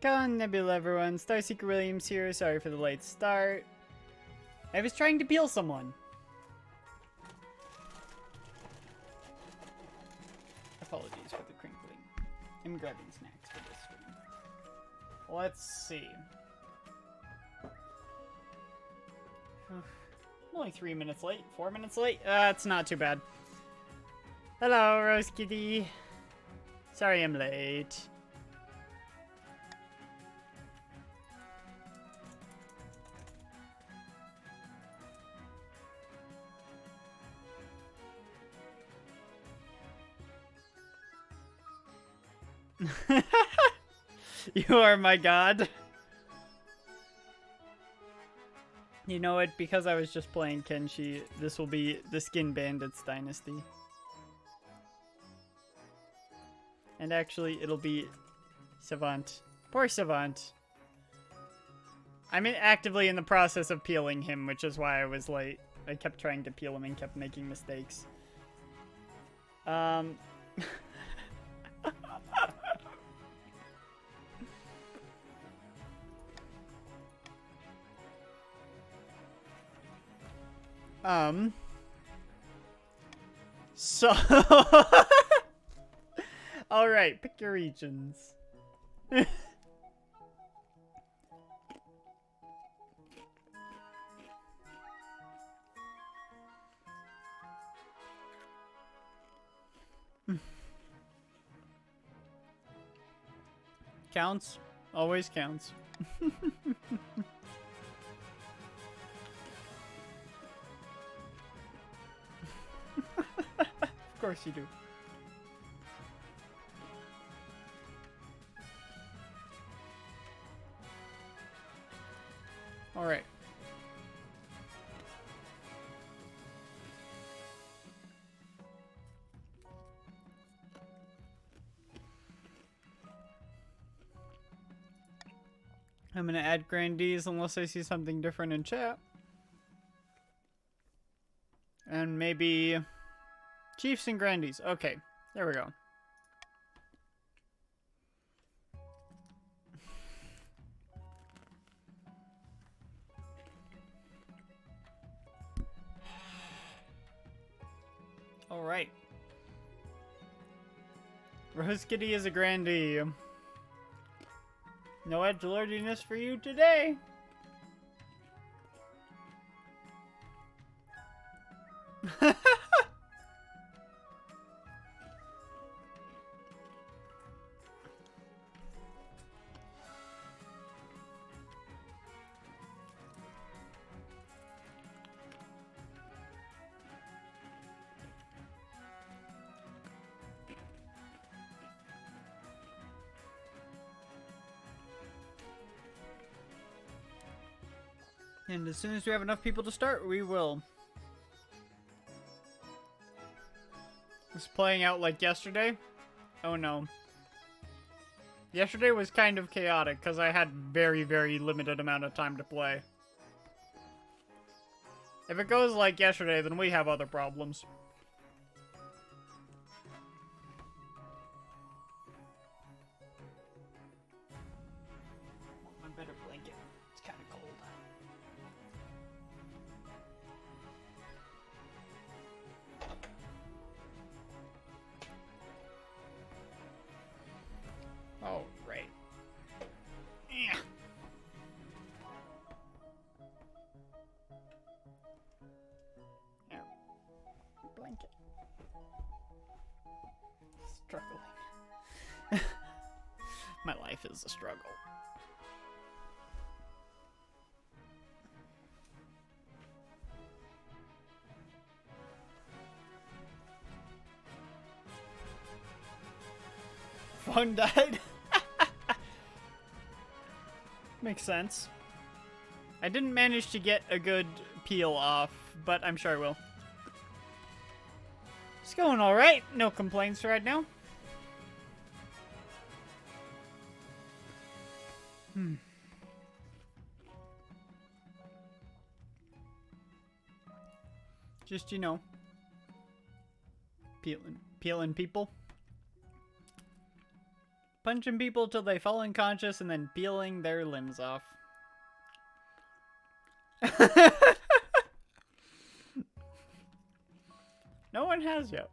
Con Nebula, everyone. Starseeker Williams here. Sorry for the late start. I was trying to peel someone. Apologies for the crinkling. I'm grabbing snacks for this stream. Let's see. I'm only 3 minutes late. 4 minutes late? It's not too bad. Hello, Rose Kitty. Sorry I'm late. You are my god. You know what? Because I was just playing Kenshi, this will be the Skin Bandits Dynasty. And actually, it'll be Savant. Poor Savant. I'm actively in the process of peeling him, which is why I was late. I kept trying to peel him and kept making mistakes. So... Alright, pick your regions. Counts. Always counts. Of course you do. All right. I'm gonna add grandees unless I see something different in chat. And maybe chiefs and grandees. Okay, there we go. All right. Rose Kitty is a grandee. No edgelordiness for you today. And as soon as we have enough people to start, we will. It's playing out like yesterday. Oh no. Yesterday was kind of chaotic because I had very, very limited amount of time to play. If it goes like yesterday, then we have other problems. My better blanket. It's kind of cold. Oh, right. Yeah. Yeah. Blanket. Struggling. My life is a struggle. Phone died. Makes sense. I didn't manage to get a good peel off, but I'm sure I will. It's going alright. No complaints right now. Just, you know, peeling people. punching people till they fall unconscious and then peeling their limbs off. No one has yet.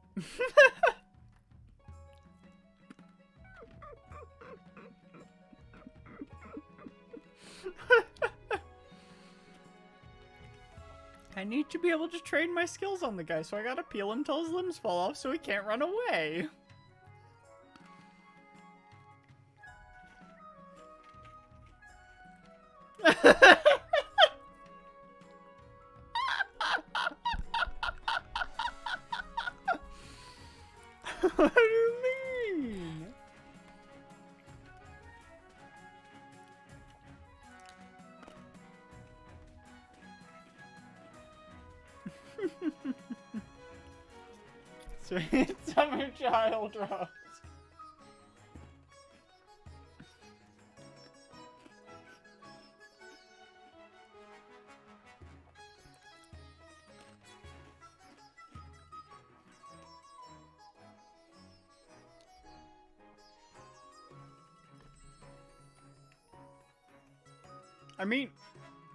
I need to be able to train my skills on the guy, so I gotta peel him till his limbs fall off so he can't run away. What do you mean? Sweet summer child rose. I mean,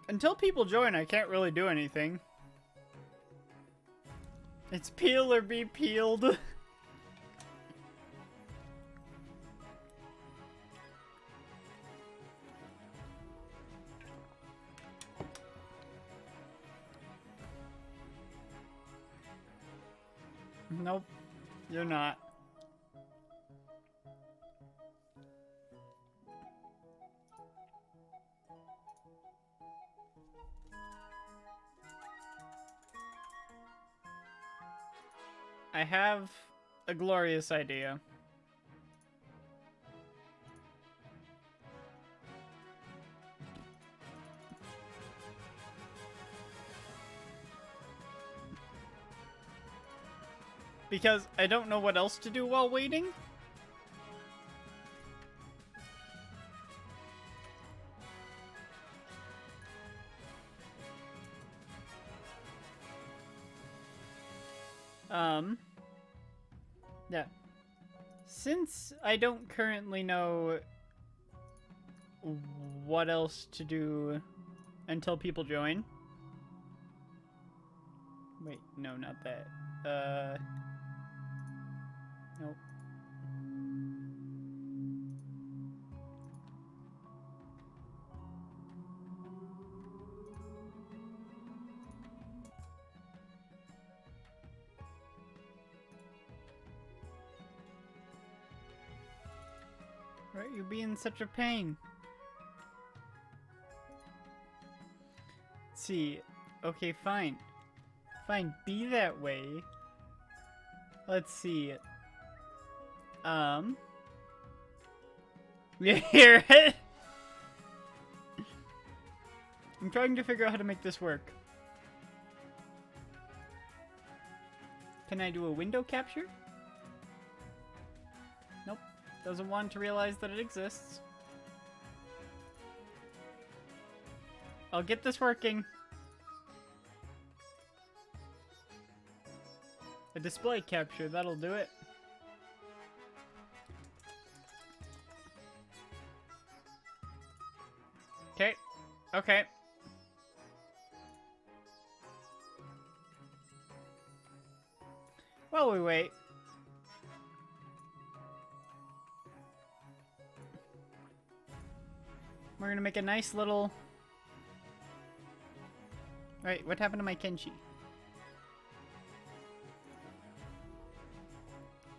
until people join, I can't really do anything. It's peel or be peeled. Nope, you're not. I have a glorious idea. Because I don't know what else to do while waiting. Yeah. Since I don't currently know what else to do until people join. Wait, no, not that. Nope. Why are you being such a pain? Let's see. Okay, fine. Fine, be that way. Let's see. You hear it? I'm trying to figure out how to make this work. Can I do a window capture? Nope. Doesn't want to realize that it exists. I'll get this working. A display capture, that'll do it. Okay. Okay. While we wait. We're gonna make a nice little... Wait, what happened to my Kenshi?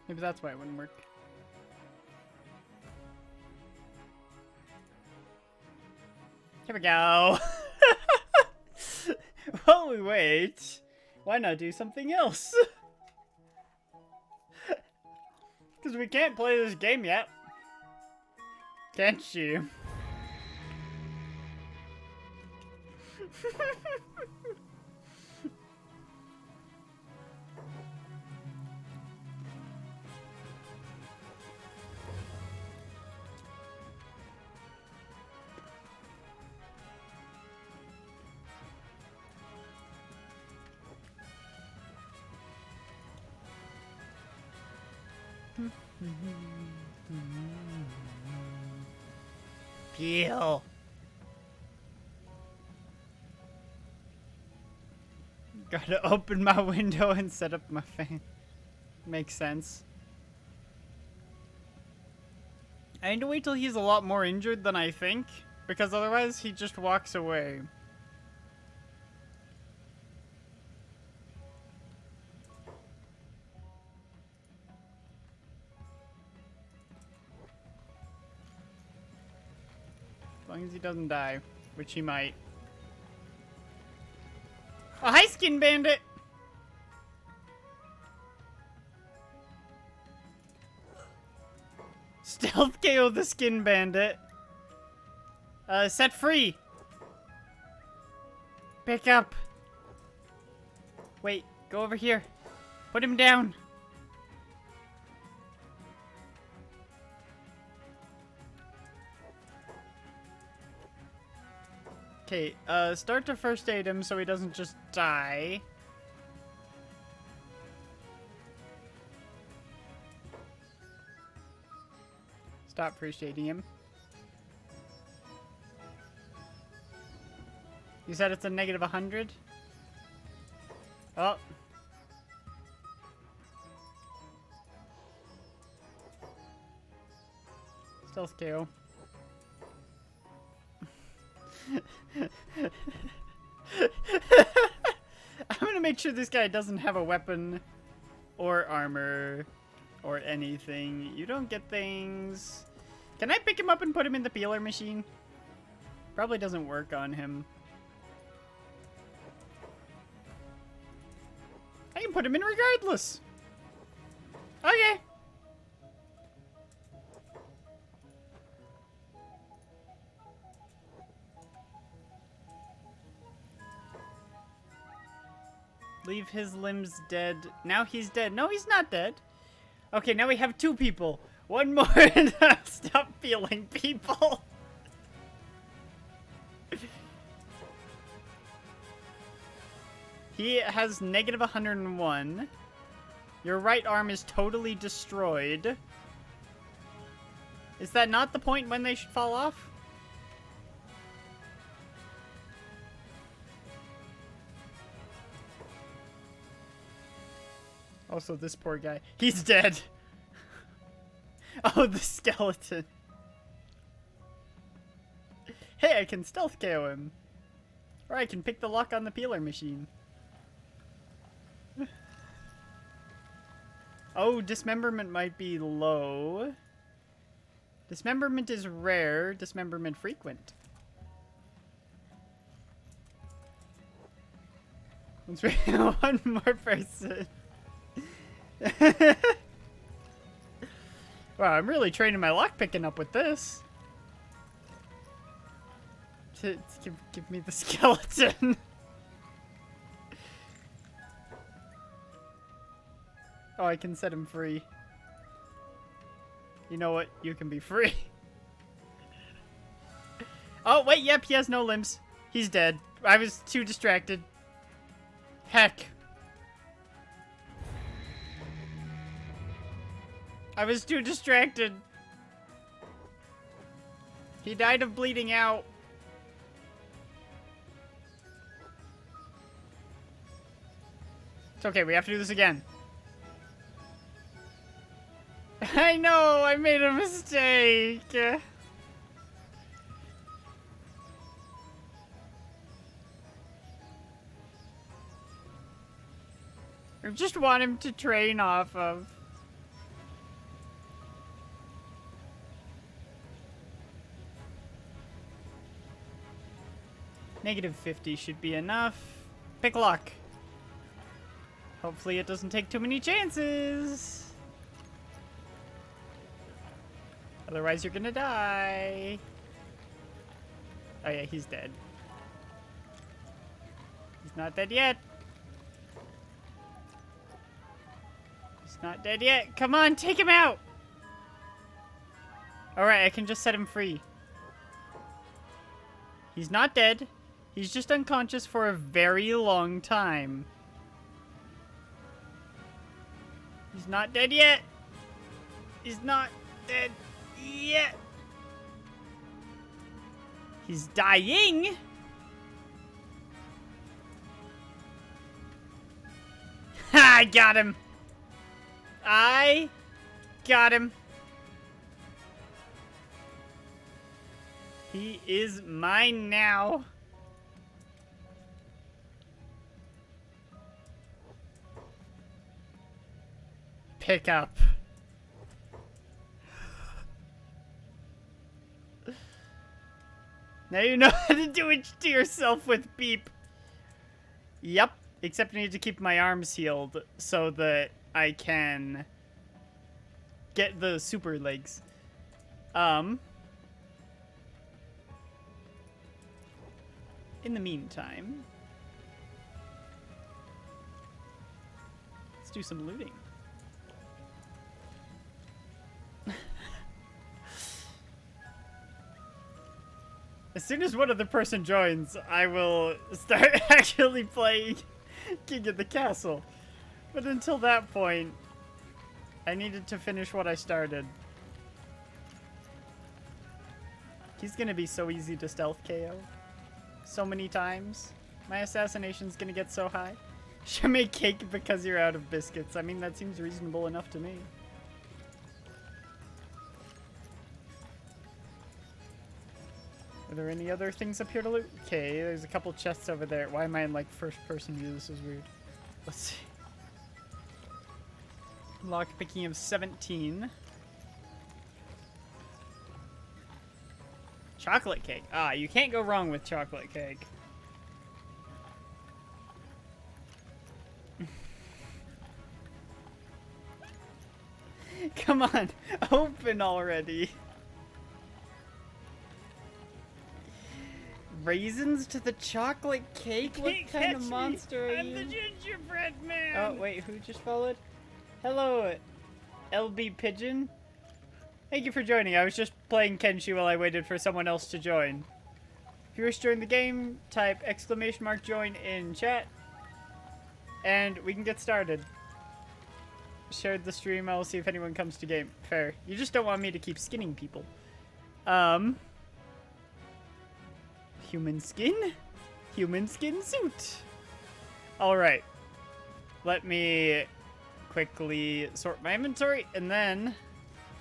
Maybe that's why it wouldn't work. Here we go. While we wait, why not do something else? Because we can't play this game yet. Can't you? Peel. Gotta open my window and set up my fan. Makes sense. I need to wait till he's a lot more injured than I think, because otherwise he just walks away. As long as he doesn't die, which he might. Oh, hi, Skin Bandit! Stealth KO the Skin Bandit. Set free. Pick up. Wait, go over here. Put him down. Okay, start to first aid him so he doesn't just die. Stop first aiding him. You said it's a negative 100? Oh. Stealth KO. I'm gonna make sure this guy doesn't have a weapon or armor or anything. You don't get things. Can I pick him up and put him in the peeler machine? Probably doesn't work on him. I can put him in regardless. Okay. Leave his limbs dead. Now he's dead. No, he's not dead. Okay, now we have 2 people. One more and I'll stop feeling people. He has negative 101. Your right arm is totally destroyed. Is that not the point when they should fall off? Also, this poor guy. He's dead. Oh, the skeleton. Hey, I can stealth KO him. Or I can pick the lock on the peeler machine. Oh, dismemberment might be low. Dismemberment is rare. Dismemberment frequent. Once we have one more person. Wow, I'm really training my lockpicking up with this. Give me the skeleton. Oh, I can set him free. You know what? You can be free. Oh, wait, yep, he has no limbs. He's dead. I was too distracted. Heck. I was too distracted. He died of bleeding out. It's okay, we have to do this again. I know, I made a mistake. I just want him to train off of. Negative 50 should be enough. Pick lock. Hopefully it doesn't take too many chances. Otherwise you're gonna die. Oh yeah, he's dead. He's not dead yet. He's not dead yet. Come on, take him out. Alright, I can just set him free. He's not dead. He's just unconscious for a very long time. He's not dead yet. He's not. dead yet. He's dying. Ha! I got him. I got him. He is mine now. Pick up. Now you know how to do it to yourself with Beep. Yep. Except I need to keep my arms healed so that I can get the super legs. In the meantime, let's do some looting. As soon as one other person joins, I will start actually playing King of the Castle. But until that point, I needed to finish what I started. He's gonna be so easy to stealth KO. So many times. My assassination's gonna get so high. Should make cake because you're out of biscuits. I mean, that seems reasonable enough to me. Are there any other things up here to loot? Okay, there's a couple chests over there. Why am I in, like, first person view? This is weird. Let's see. Lockpicking of 17. Chocolate cake. Ah, you can't go wrong with chocolate cake. Come on, open already. Raisins to the chocolate cake? What kind of monster are you? I'm the gingerbread man. Oh, wait, who just followed? Hello, LB Pigeon. Thank you for joining. I was just playing Kenshi while I waited for someone else to join. If you wish to join the game, type !join in chat, and we can get started. Shared the stream. I will see if anyone comes to game. Fair. You just don't want me to keep skinning people. Human skin? Human skin suit. Alright. Let me quickly sort my inventory, and then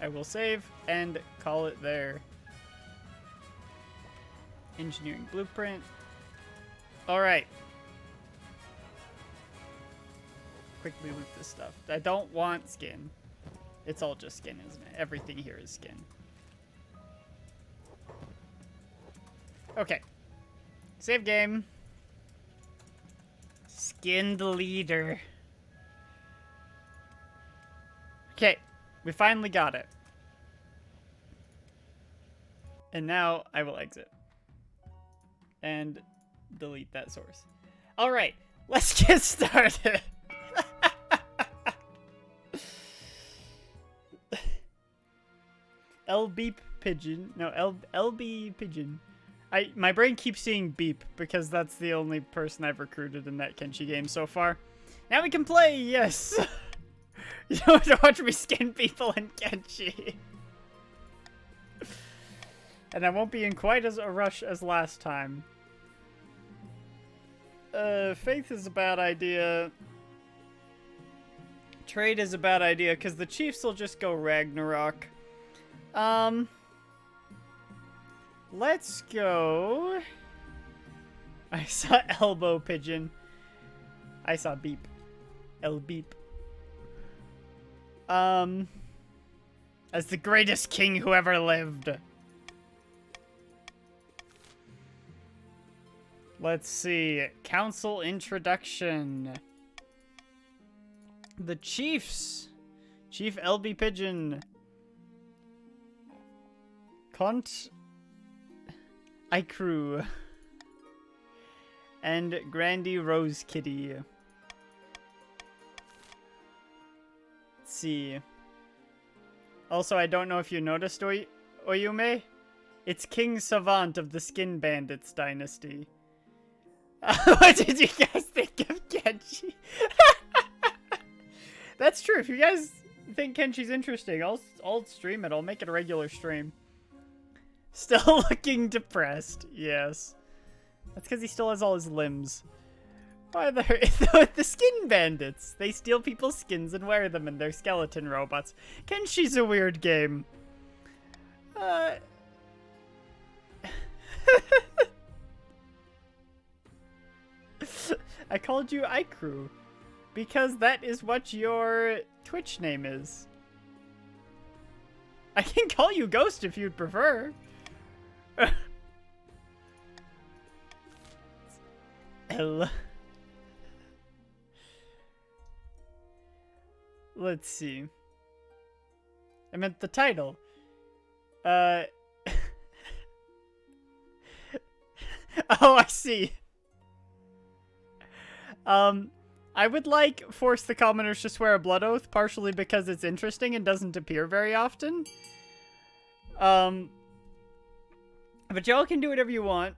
I will save and call it there. Engineering blueprint. Alright. Quickly loot this stuff. I don't want skin. It's all just skin, isn't it? Everything here is skin. Okay. Save game. Skinned leader. Okay. We finally got it. And now I will exit. And delete that source. Alright. Let's get started. Beep Pigeon. No, LB Pigeon. My brain keeps seeing Beep because that's the only person I've recruited in that Kenshi game so far. Now we can play, yes! You don't have to watch me skin people in Kenshi. And I won't be in quite as a rush as last time. Faith is a bad idea. Trade is a bad idea because the Chiefs will just go Ragnarok. Let's go. I saw Elbow Pigeon. I saw Beep. Beep. As the greatest king who ever lived. Let's see. Council introduction. The Chiefs. Chief LB Pigeon. Count Ikru. And Grandy Rose Kitty. Let's see. Also, I don't know if you noticed, Oyume. It's King Savant of the Skin Bandits dynasty. What did you guys think of Kenshi? That's true. If you guys think Kenshi's interesting, I'll stream it. I'll make it a regular stream. Still looking depressed. Yes. That's because he still has all his limbs. Why the skin bandits? They steal people's skins and wear them in their skeleton robots. Kenshi's a weird game. I called you iCrew because that is what your Twitch name is. I can call you Ghost if you'd prefer. L. Let's see. I meant the title. Oh, I see. I would like force the commoners to swear a blood oath, partially because it's interesting and doesn't appear very often. But y'all can do whatever you want.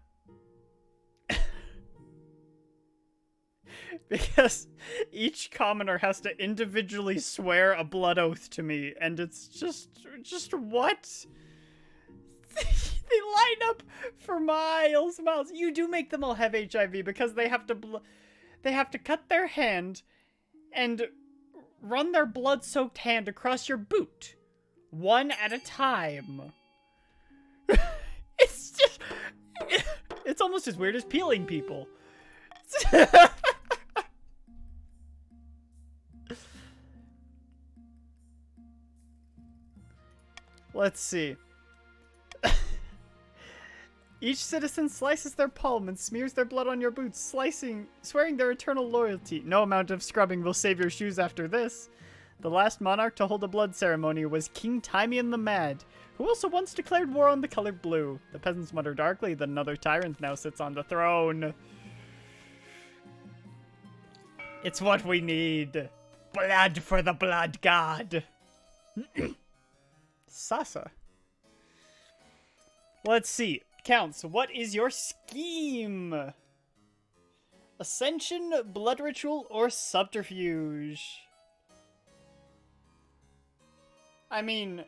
Because each commoner has to individually swear a blood oath to me, and it's just what? They line up for miles and miles. You do make them all have HIV because they have to cut their hand and run their blood-soaked hand across your boot, one at a time. It's almost as weird as peeling people. Let's see. Each citizen slices their palm and smears their blood on your boots, swearing their eternal loyalty. No amount of scrubbing will save your shoes after this. The last monarch to hold a blood ceremony was King Timian the Mad, who also once declared war on the color blue. The peasants mutter darkly that another tyrant now sits on the throne. It's what we need. Blood for the blood god. Sasa. Let's see. Counts, what is your scheme? Ascension, blood ritual, or subterfuge? I mean,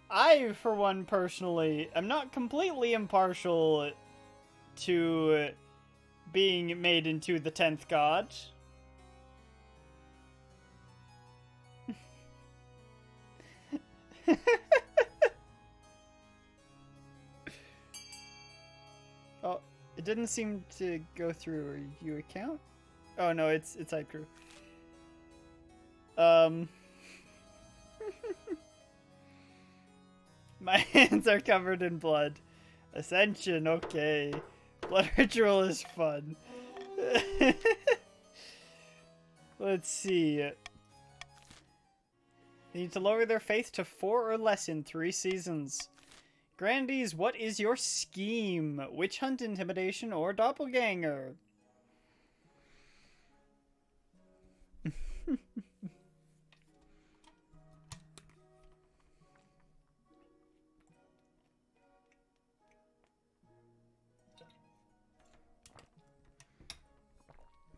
I, for one, personally, am not completely impartial to being made into the 10th god. Oh, it didn't seem to go through. Are you account? Oh no, it's iCrew. My hands are covered in blood. Ascension, okay. Blood ritual is fun. Let's see. They need to lower their faith to 4 or less in 3 seasons. Grandies, what is your scheme? Witch hunt, intimidation, or doppelganger?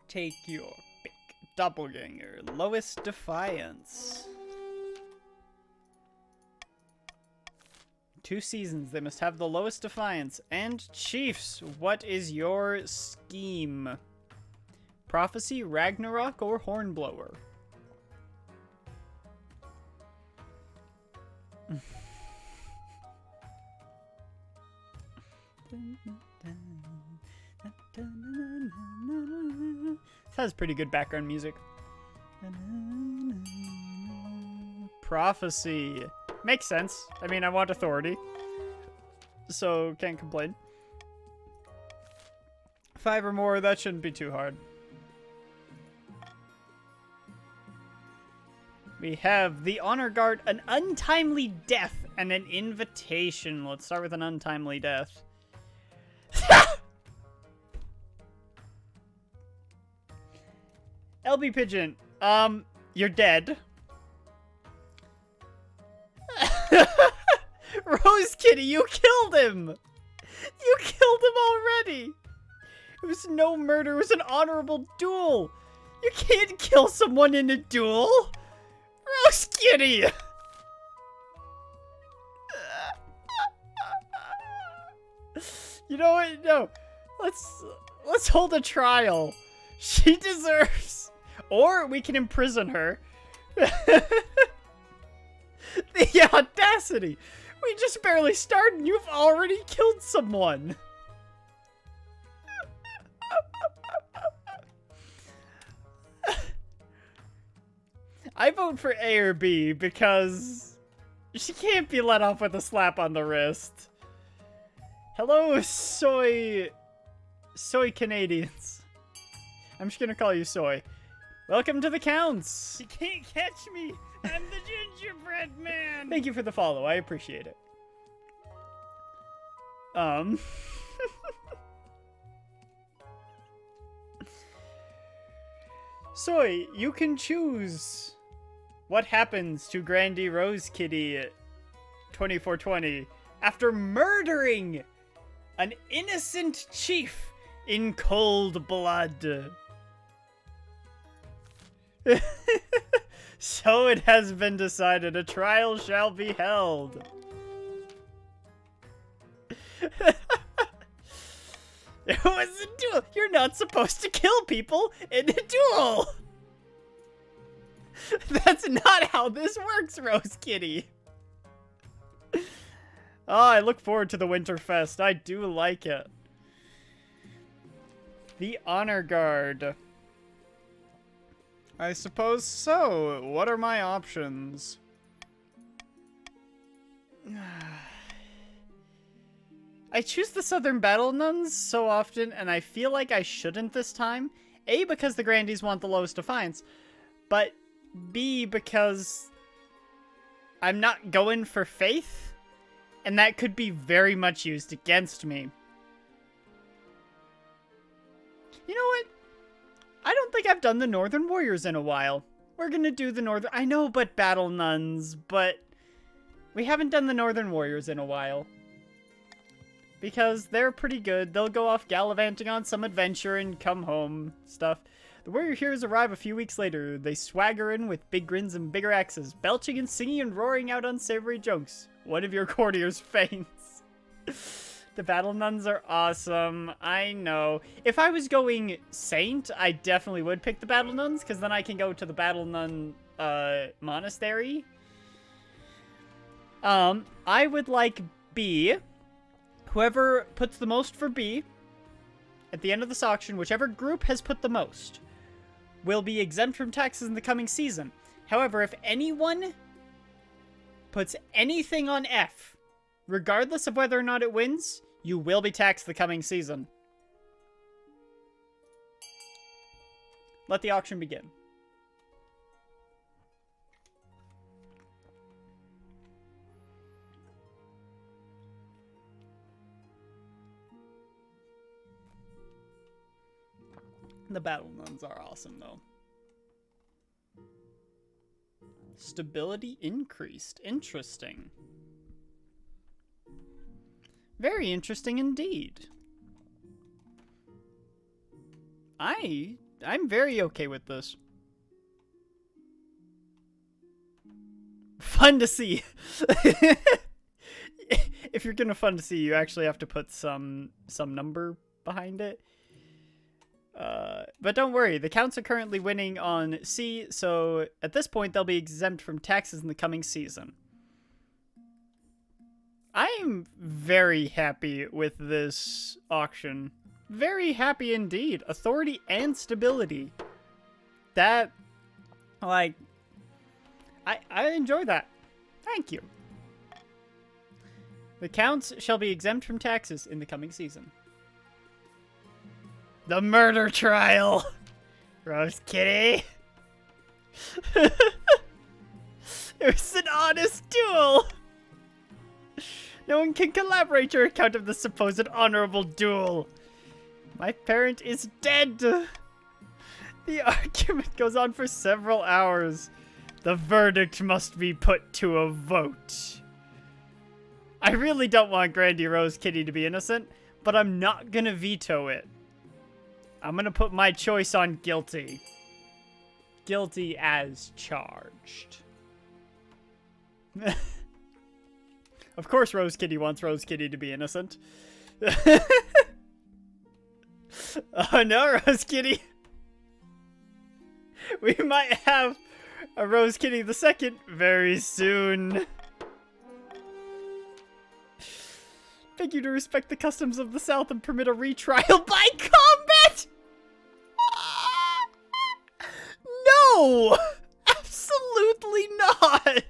Take your pick. Doppelganger. Lowest defiance. 2 seasons. They must have the lowest defiance. And Chiefs, what is your scheme? Prophecy, Ragnarok, or Hornblower? This has pretty good background music. Prophecy. Makes sense. I mean, I want authority, so can't complain. 5 or more, that shouldn't be too hard. We have the Honor Guard, an untimely death, and an invitation. Let's start with an untimely death. LB Pigeon, you're dead. Rose Kitty, you killed him! You killed him already! It was no murder, it was an honorable duel! You can't kill someone in a duel! Rose Kitty! You know what? No. Let's hold a trial. She deserves. Or we can imprison her. The audacity! We just barely started and you've already killed someone! I vote for A or B because she can't be let off with a slap on the wrist. Hello, soy Canadians. I'm just gonna call you Soy. Welcome to the Counts! You can't catch me! I'm the gingerbread man! Thank you for the follow, I appreciate it. Soy, you can choose what happens to Grandy Rose Kitty 2420 after murdering an innocent chief in cold blood. So it has been decided a trial shall be held. It was a duel. You're not supposed to kill people in a duel. That's not how this works, Rose Kitty. Oh, I look forward to the Winterfest. I do like it. The Honor Guard. I suppose so. What are my options? I choose the Southern Battle Nuns so often, and I feel like I shouldn't this time. A, because the Grandies want the lowest defiance, but B, because I'm not going for faith, and that could be very much used against me. You know what? I don't think I've done the Northern Warriors in a while. We're gonna do the Northern... I know, but Battle Nuns, but... we haven't done the Northern Warriors in a while. Because they're pretty good. They'll go off gallivanting on some adventure and come home stuff. The warrior heroes arrive a few weeks later. They swagger in with big grins and bigger axes, belching and singing and roaring out unsavory jokes. One of your courtiers faints. The Battle Nuns are awesome. I know. If I was going Saint, I definitely would pick the Battle Nuns, because then I can go to the Battle Nun monastery. I would like B. Whoever puts the most for B, at the end of this auction, whichever group has put the most, will be exempt from taxes in the coming season. However, if anyone puts anything on F, regardless of whether or not it wins, you will be taxed the coming season. Let the auction begin. The Battle Nuns are awesome, though. Stability increased. Interesting. Very interesting indeed. I'm very okay with this. Fun to see. If you're gonna fun to see, you actually have to put some number behind it. But don't worry, the Counts are currently winning on C, so at this point they'll be exempt from taxes in the coming season. I am very happy with this auction. Very happy indeed. Authority and stability. That, like, I enjoy that. Thank you. The Counts shall be exempt from taxes in the coming season. The murder trial! Rose Kitty! It was an honest duel! No one can collaborate your account of the supposed honorable duel. My parent is dead! The argument goes on for several hours. The verdict must be put to a vote. I really don't want Grandy Rose Kitty to be innocent, but I'm not gonna veto it. I'm gonna put my choice on guilty. Guilty as charged. Of course Rose Kitty wants Rose Kitty to be innocent. Oh no, Rose Kitty. We might have a Rose Kitty the Second very soon. Beg you to respect the customs of the South and permit a retrial by combat! No! Absolutely not!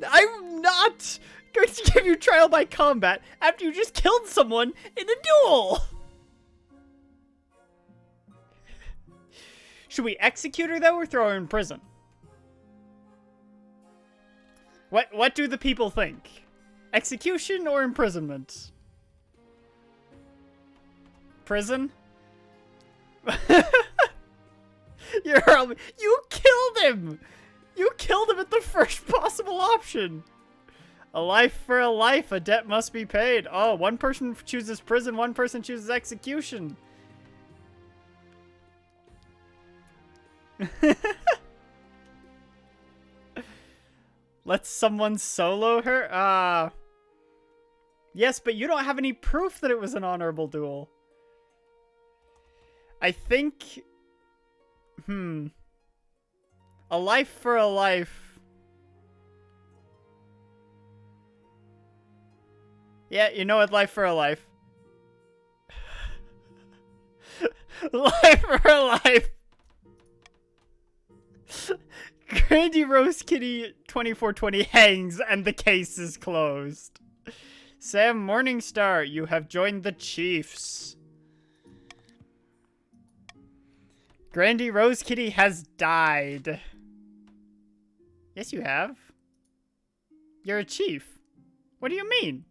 I'm not going to give you trial by combat after you just killed someone in a duel! Should we execute her, though, or throw her in prison? What do the people think? Execution or imprisonment? Prison? You killed him! You killed him at the first possible option! A life for a life, a debt must be paid. Oh, one person chooses prison, one person chooses execution. Let someone solo her? Yes, but you don't have any proof that it was an honorable duel. I think... A life for a life. Yeah, you know what? Life for a life. Life for a life. Grandy Rose Kitty 2420 hangs and the case is closed. Sam Morningstar, you have joined the Chiefs. Grandy Rose Kitty has died. Yes, you have. You're a chief. What do you mean?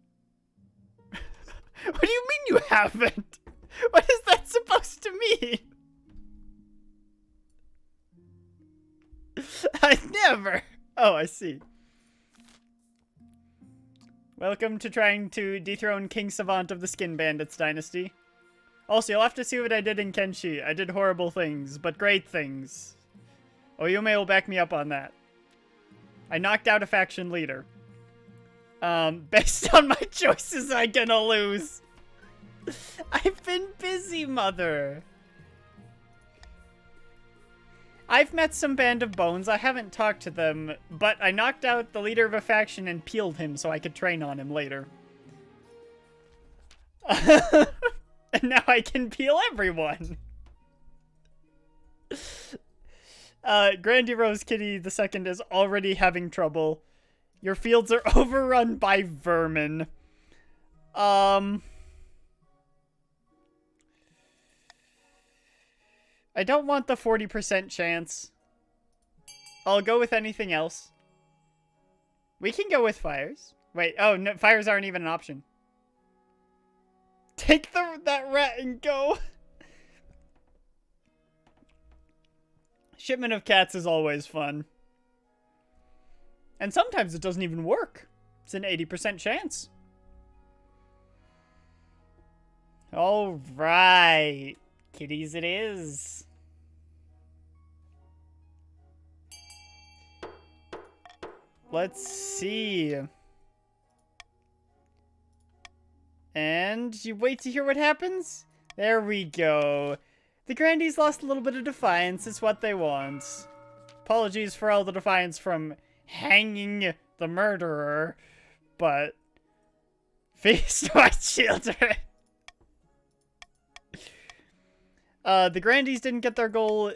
What do you mean you haven't? What is that supposed to mean? I never. Oh, I see. Welcome to trying to dethrone King Savant of the Skin Bandits dynasty. Also, you'll have to see what I did in Kenshi. I did horrible things, but great things. Oyume will back me up on that. I knocked out a faction leader. Based on my choices, I'm gonna lose. I've been busy, mother. I've met some Band of Bones. I haven't talked to them, but I knocked out the leader of a faction and peeled him so I could train on him later. And now I can peel everyone. Grandy Rose Kitty II is already having trouble. Your fields are overrun by vermin. I don't want the 40% chance. I'll go with anything else. We can go with fires. Wait, oh, no, fires aren't even an option. Take that rat and go. Shipment of cats is always fun. And sometimes it doesn't even work. It's an 80% chance. All right. Kitties it is. Let's see. And you wait to hear what happens? There we go. The Grandies lost a little bit of defiance. It's what they want. Apologies for all the defiance from hanging the murderer, but feast my children. The Grandies didn't get their goal.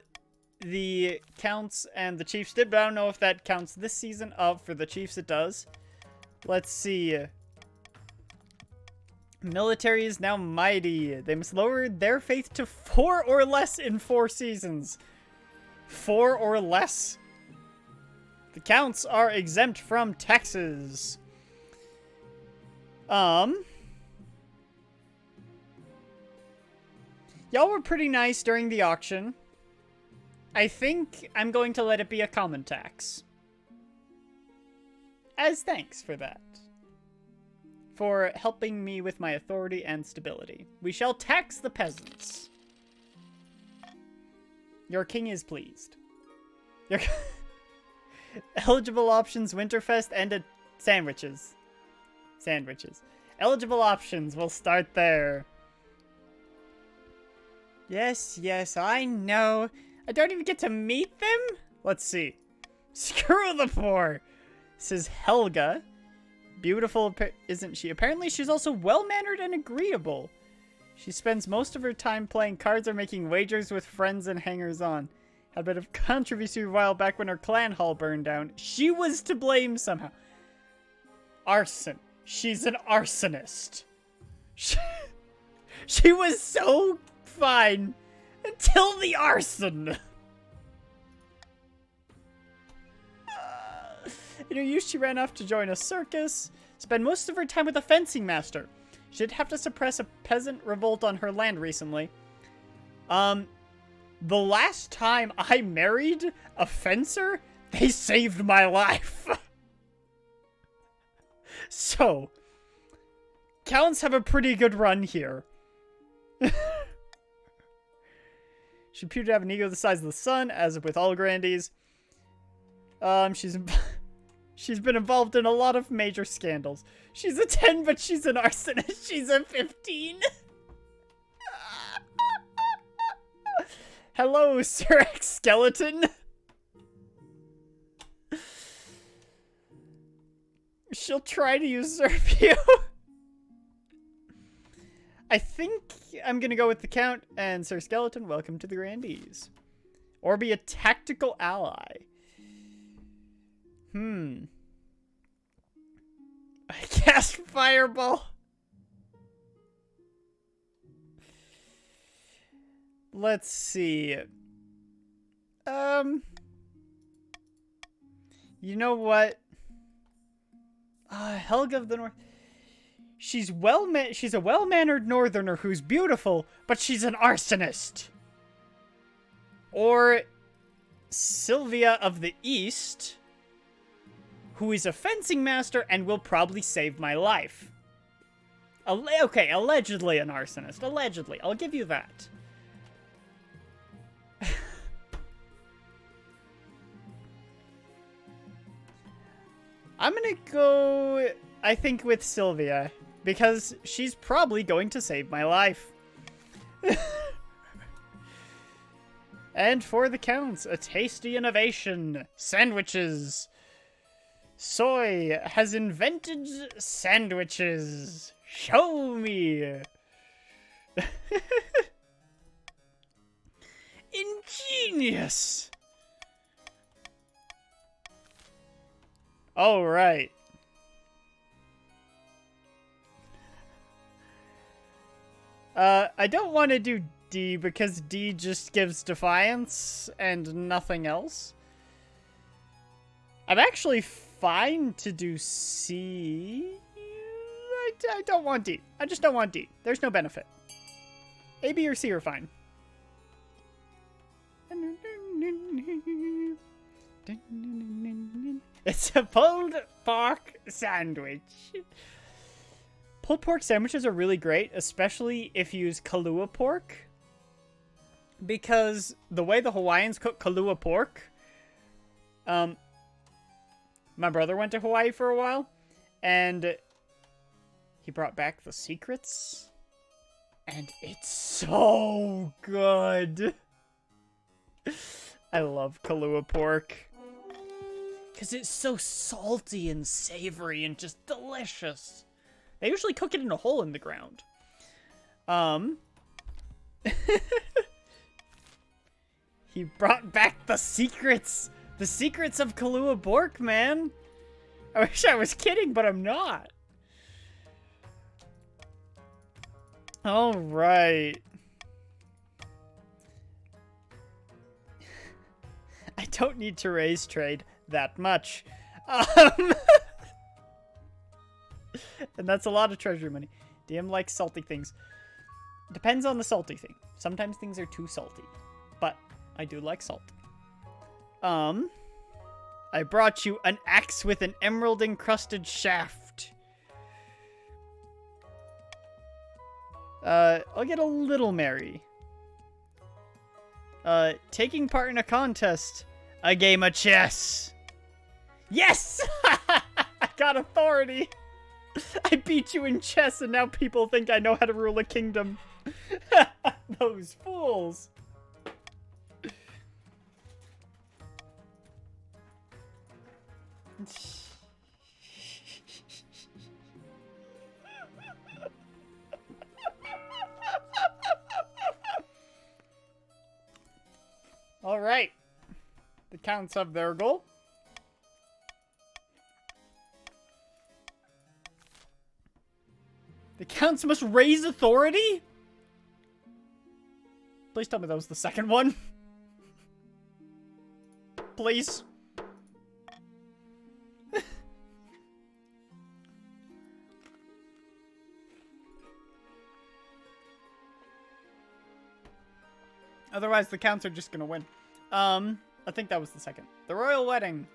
The Counts and the Chiefs did, but I don't know if that counts this season. For the Chiefs it does. Let's see. Military is now mighty. They must lower their faith to 4 or less in 4 seasons. 4 or less. The Counts are exempt from taxes. Y'all were pretty nice during the auction. I think I'm going to let it be a common tax. As thanks for that. For helping me with my authority and stability. We shall tax the peasants. Your king is pleased. Eligible options, Winterfest, and sandwiches. Sandwiches. Eligible options, we'll start there. Yes, yes, I know. I don't even get to meet them? Let's see. Screw the poor. This is Helga. Beautiful, isn't she? Apparently she's also well-mannered and agreeable. She spends most of her time playing cards or making wagers with friends and hangers-on. Had a bit of controversy a while back when her clan hall burned down. She was to blame somehow. Arson. She's an arsonist. She was so fine until the arson. In her youth, she ran off to join a circus. Spent most of her time with a fencing master. She did have to suppress a peasant revolt on her land recently. The last time I married a fencer, they saved my life. So, counts have a pretty good run here. She appeared to have an ego the size of the sun, as with all grandees. She's been involved in a lot of major scandals. She's a 10, but she's an arsonist. She's a 15. Hello, Sir X Skeleton. She'll try to usurp you. I think I'm gonna go with the Count and Sir Skeleton. Welcome to the Grandees. Or be a tactical ally. I cast Fireball. Let's see. You know what? Helga of the North. She's a well-mannered northerner who's beautiful, but she's an arsonist. Or Sylvia of the East, who is a fencing master and will probably save my life. Okay, allegedly an arsonist. Allegedly. I'll give you that. I'm gonna go, I think, with Sylvia, because she's probably going to save my life. And for the Counts, a tasty innovation. Sandwiches. Soy has invented sandwiches. Show me. Ingenious. All right. I don't want to do D because D just gives defiance and nothing else. I'm actually fine to do C. I don't want D. I just don't want D. There's no benefit. A, B, or C are fine. It's a pulled pork sandwich. Pulled pork sandwiches are really great, especially if you use Kahlua pork. Because the way the Hawaiians cook Kahlua pork, my brother went to Hawaii for a while, and he brought back the secrets, and it's so good. I love Kahlua pork. Because it's so salty and savory and just delicious. They usually cook it in a hole in the ground. He brought back the secrets. The secrets of Kahlua pork, man. I wish I was kidding, but I'm not. All right. I don't need to raise trade that much. And that's a lot of treasure money. DM likes salty things. Depends on the salty thing. Sometimes things are too salty. But I do like salt. I brought you an axe with an emerald encrusted shaft. I'll get a little merry. Taking part in a contest. A game of chess. Yes! I got authority! I beat you in chess and now people think I know how to rule a kingdom. Those fools. All right. The counts have their goal. The counts must raise authority? Please tell me that was the second one. Please. Otherwise, the counts are just gonna win. I think that was the second. The royal wedding.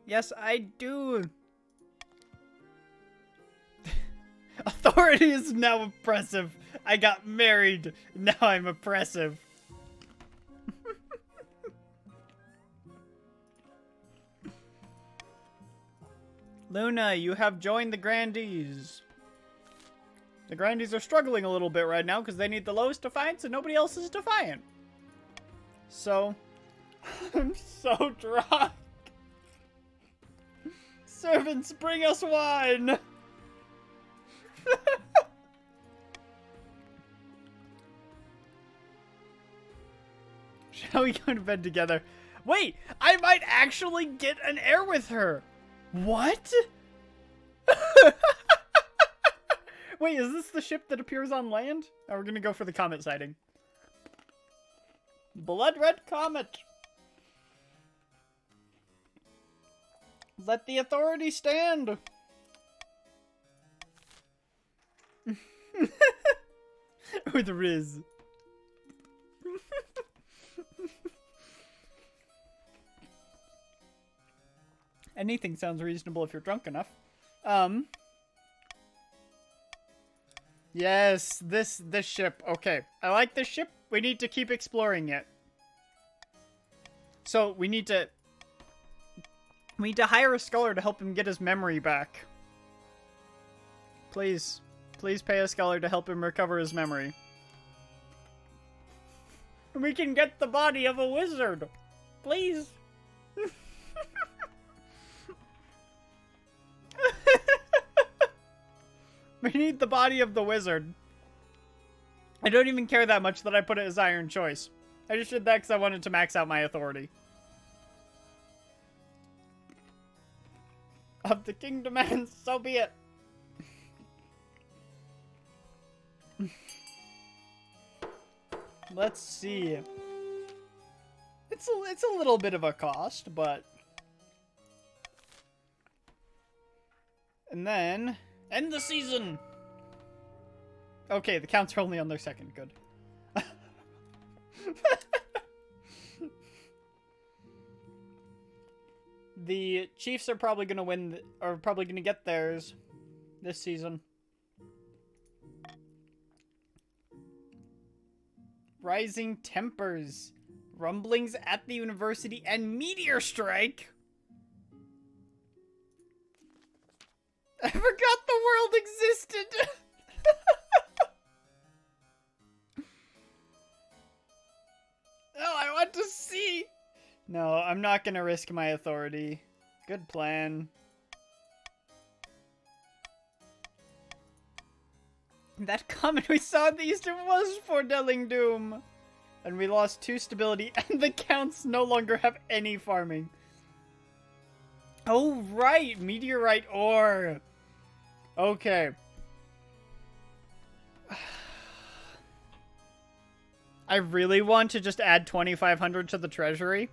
Yes, I do. Authority is now oppressive. I got married. Now I'm oppressive. Luna, you have joined the Grandees. The Grandees are struggling a little bit right now because they need the lowest defiance and nobody else is defiant. So, I'm so drunk. Servants, bring us wine! Shall we go to bed together? Wait, I might actually get an heir with her! What? Wait, is this the ship that appears on land? Oh, we're gonna go for the comet sighting. Blood Red Comet! Let the authority stand! With Riz. Anything sounds reasonable if you're drunk enough. Yes, this ship. Okay, I like this ship. We need to keep exploring it. So, we need to hire a scholar to help him get his memory back. Please. Please pay a scholar to help him recover his memory. We can get the body of a wizard. Please. We need the body of the wizard. I don't even care that much that I put it as Iron Choice. I just did that because I wanted to max out my authority. Of the kingdom, and so be it. Let's see. It's a little bit of a cost, but... And then... End the season! Okay, the counts are only on their second. Good. The Chiefs are probably gonna win, or probably gonna get theirs this season. Rising Tempers, Rumblings at the University, and Meteor Strike! I forgot the world existed! Oh, I want to see! No, I'm not gonna risk my authority. Good plan. That comet we saw in the east was foretelling doom. And we lost 2 stability, and the counts no longer have any farming. Oh, right! Meteorite ore! Okay. I really want to just add 2,500 to the treasury.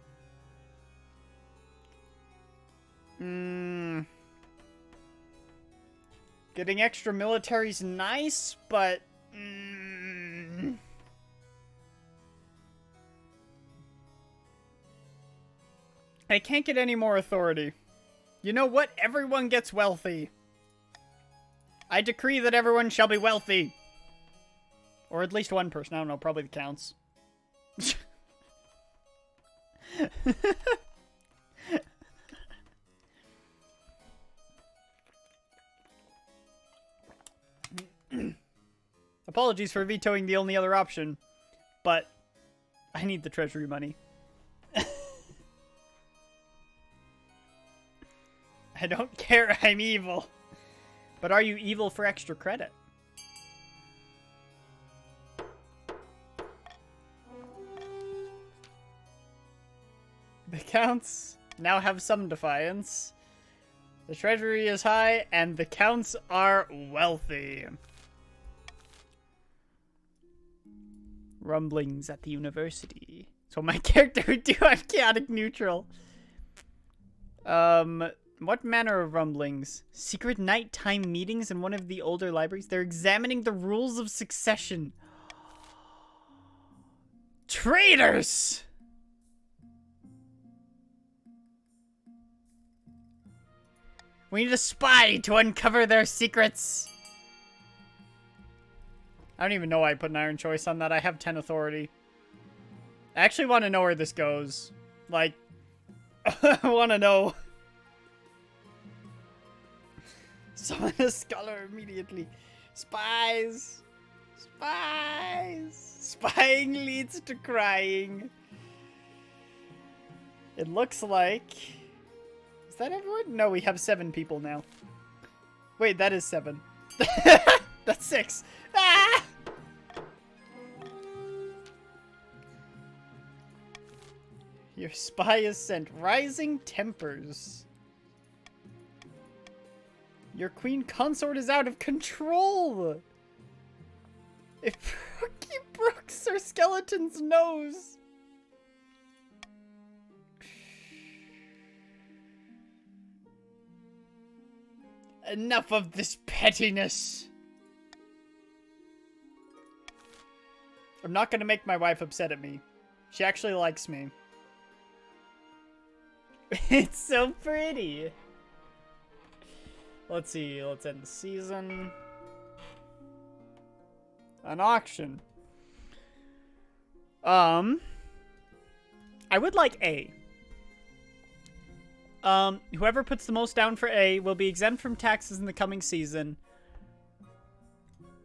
Getting extra military's nice, but... I can't get any more authority. You know what? Everyone gets wealthy. I decree that everyone shall be wealthy. Or at least one person. I don't know. Probably the counts. Apologies for vetoing the only other option, but I need the treasury money. I don't care, I'm evil. But are you evil for extra credit? The counts now have some defiance. The treasury is high, and the counts are wealthy. Rumblings at the university. So my character would do. I'm chaotic neutral. What manner of rumblings? Secret nighttime meetings in one of the older libraries. They're examining the rules of succession. Traitors! We need a spy to uncover their secrets. I don't even know why I put an iron choice on that. I have 10 authority. I actually want to know where this goes. Like, I want to know. Summon a scholar immediately. Spies. Spies. Spying leads to crying. It looks like... Is that everyone? No, we have 7 people now. Wait, that is 7. That's 6. Ah! Your spy is sent. Rising tempers. Your queen consort is out of control. If Brookie Brooks her skeleton's nose. Enough of this pettiness. I'm not gonna make my wife upset at me. She actually likes me. It's so pretty. Let's see. Let's end the season. An auction. I would like A. Whoever puts the most down for A will be exempt from taxes in the coming season.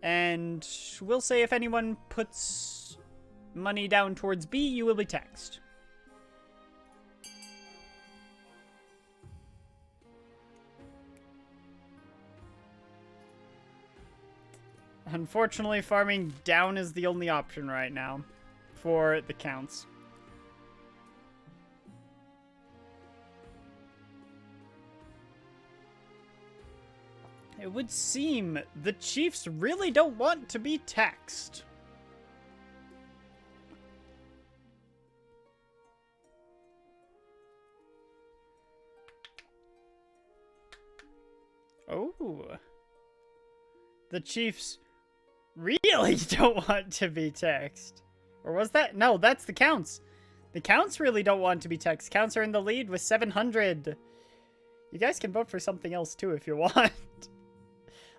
And we'll say if anyone puts money down towards B, you will be taxed. Unfortunately, farming down is the only option right now for the counts. It would seem the chiefs really don't want to be taxed. Oh. The chiefs really don't want to be taxed. Or was that? No, that's the counts. The counts really don't want to be taxed. Counts are in the lead with 700. You guys can vote for something else too if you want.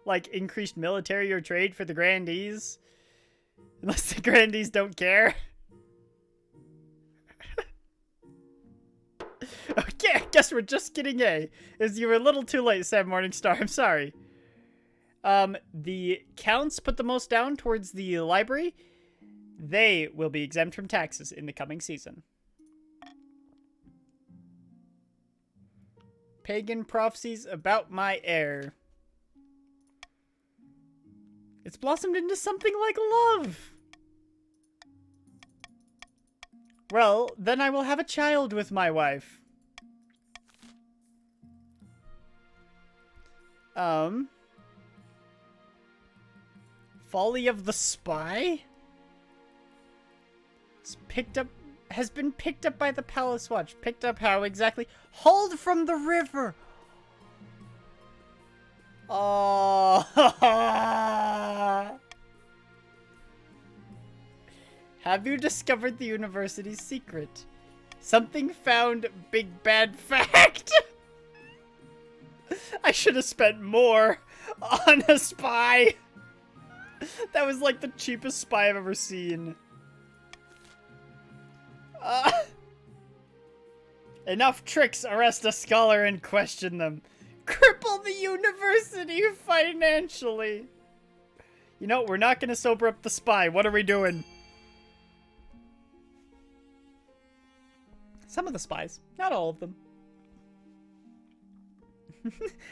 Like increased military or trade for the grandees. Unless the grandees don't care. Okay, I guess we're just getting A. You were a little too late, Sam Morningstar. I'm sorry. The counts put the most down towards the library. They will be exempt from taxes in the coming season. Pagan prophecies about my heir. It's blossomed into something like love. Well, then I will have a child with my wife. Folly of the Spy? It's has been picked up by the Palace Watch. Picked up how exactly? Hauled from the river! Oh. Have you discovered the university's secret? Something found, big bad fact! I should have spent more on a spy. That was like the cheapest spy I've ever seen. Enough tricks, arrest a scholar and question them. Cripple the university financially. You know, we're not gonna sober up the spy. What are we doing? Some of the spies, not all of them.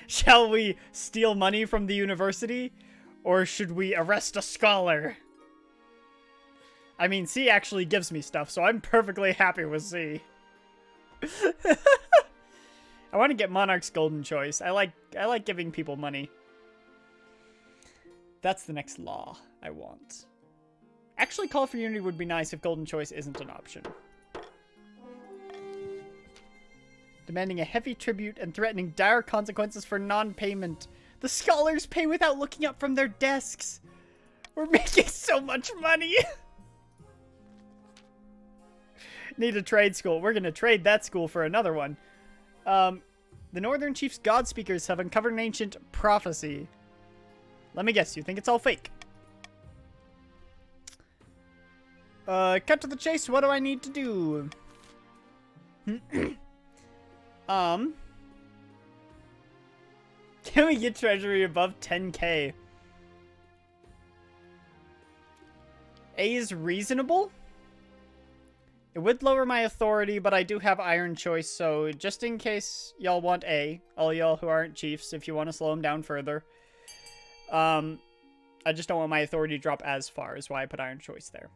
Shall we steal money from the university? Or should we arrest a scholar? I mean, C actually gives me stuff, so I'm perfectly happy with C. I want to get Monarch's Golden Choice. I like giving people money. That's the next law I want. Actually, Call for Unity would be nice if Golden Choice isn't an option. Demanding a heavy tribute and threatening dire consequences for non-payment. The scholars pay without looking up from their desks. We're making so much money. Need a trade school. We're going to trade that school for another one. The Northern Chief's God Speakers have uncovered an ancient prophecy. Let me guess, you think it's all fake? Cut to the chase. What do I need to do? Can we get treasury above 10k? A is reasonable? It would lower my authority, but I do have Iron Choice, so just in case y'all want A, all y'all who aren't chiefs, if you want to slow them down further. I just don't want my authority to drop as far, is why I put Iron Choice there.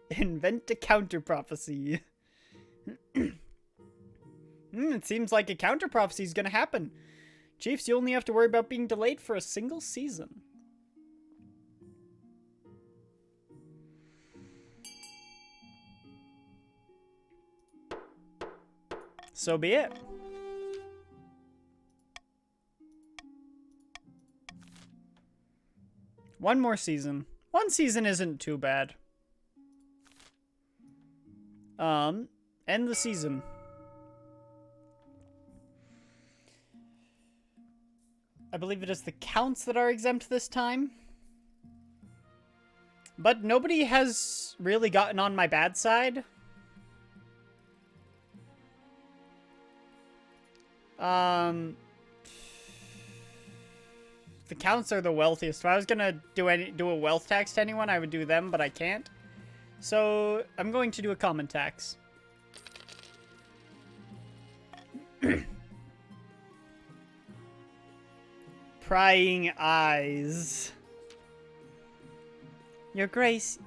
Invent a counter prophecy. It seems like a counter prophecy is going to happen. Chiefs, you only have to worry about being delayed for a single season. So be it. One more season. One season isn't too bad. End the season. I believe it is the counts that are exempt this time. But nobody has really gotten on my bad side. The counts are the wealthiest. If I was gonna do a wealth tax to anyone, I would do them, but I can't. So I'm going to do a common tax. Prying eyes. Your Grace,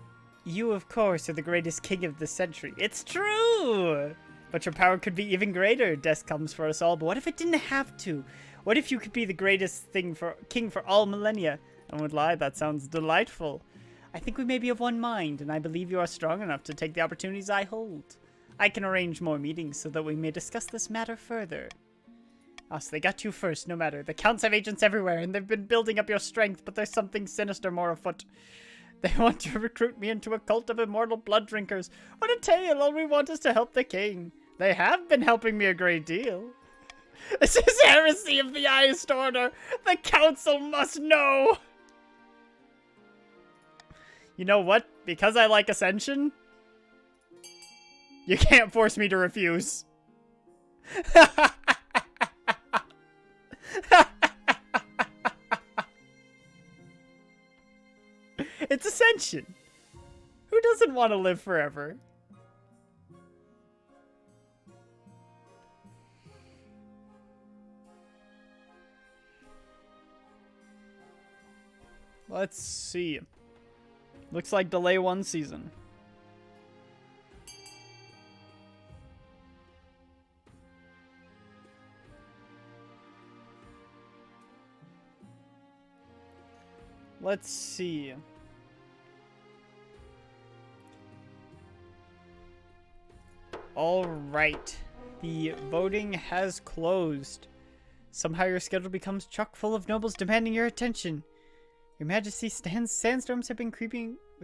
you of course are the greatest king of the century. It's true! But your power could be even greater. Death comes for us all, but what if it didn't have to? What if you could be the greatest king for all millennia? I won't lie, that sounds delightful. I think we may be of one mind, and I believe you are strong enough to take the opportunities I hold. I can arrange more meetings so that we may discuss this matter further. Ah, so they got you first, no matter. The counts have agents everywhere, and they've been building up your strength, but there's something sinister more afoot. They want to recruit me into a cult of immortal blood drinkers. What a tale! All we want is to help the king. They have been helping me a great deal. This is heresy of the highest order. The council must know. You know what? Because I like Ascension, you can't force me to refuse. It's Ascension. Who doesn't want to live forever? Let's see. Looks like delay one season. Let's see. All right. The voting has closed. Somehow your schedule becomes chock full of nobles demanding your attention. Your Majesty, sandstorms have been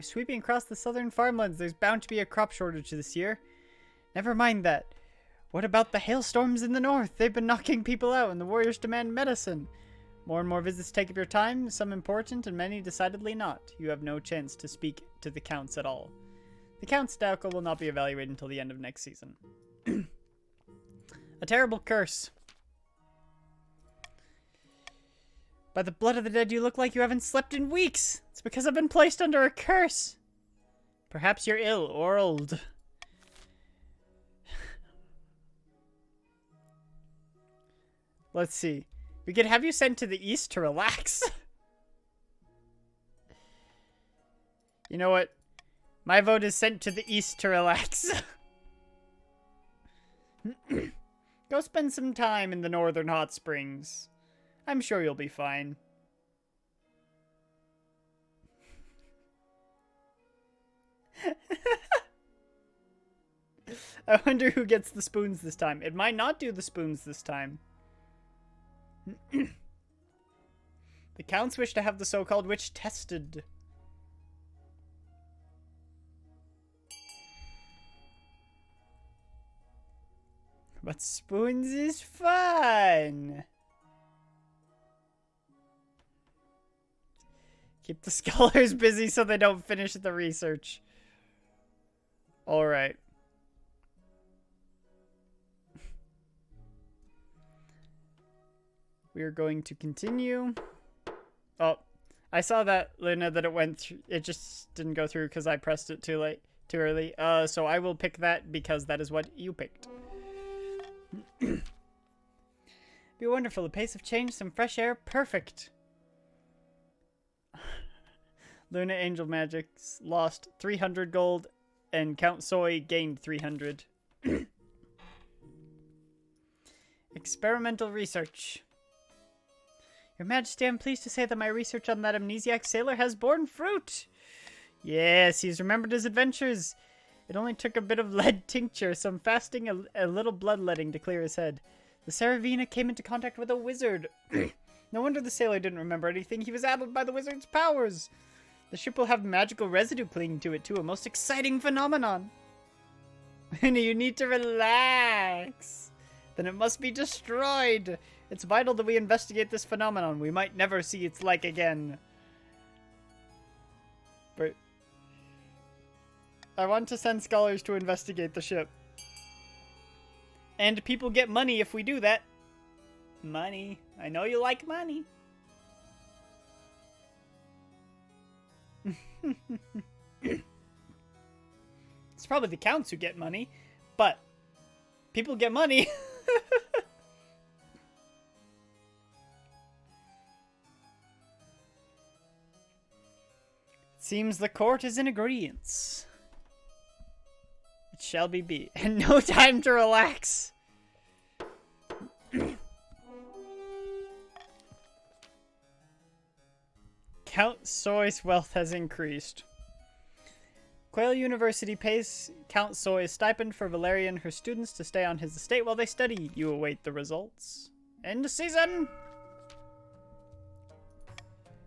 sweeping across the southern farmlands. There's bound to be a crop shortage this year. Never mind that. What about the hailstorms in the north? They've been knocking people out, and the warriors demand medicine. More and more visits take up your time, some important, and many decidedly not. You have no chance to speak to the counts at all. The count's Dalco will not be evaluated until the end of next season. A terrible curse. By the blood of the dead, you look like you haven't slept in weeks. It's because I've been placed under a curse. Perhaps you're ill or old. Let's see. We could have you sent to the east to relax. You know what? My vote is sent to the east to relax. Go spend some time in the northern hot springs. I'm sure you'll be fine. I wonder who gets the spoons this time. It might not do the spoons this time. The counts wish to have the so-called witch tested. But spoons is fun. Keep the scholars busy so they don't finish the research. Alright. We are going to continue. Oh, I saw that, Luna, that it went through. It just didn't go through because I pressed it too early. So I will pick that because that is what you picked. Be wonderful. A pace of change, some fresh air. Perfect. Luna Angel Magics lost 300 gold and Count Soy gained 300. Experimental research. Your Majesty, I'm pleased to say that my research on that amnesiac sailor has borne fruit. Yes, he's remembered his adventures. It only took a bit of lead tincture, some fasting, a little bloodletting to clear his head. The Saravina came into contact with a wizard. No wonder the sailor didn't remember anything. He was addled by the wizard's powers. The ship will have magical residue clinging to it, too. A most exciting phenomenon. And you need to relax. Then it must be destroyed. It's vital that we investigate this phenomenon. We might never see its like again. But I want to send scholars to investigate the ship. And people get money if we do that. Money. I know you like money. It's probably the counts who get money, but people get money. Seems the court is in agreeance. It shall be. And no time to relax. Count Soy's wealth has increased. Quail University pays Count Soy a stipend for Valeria and her students to stay on his estate while they study. You await the results. End of season!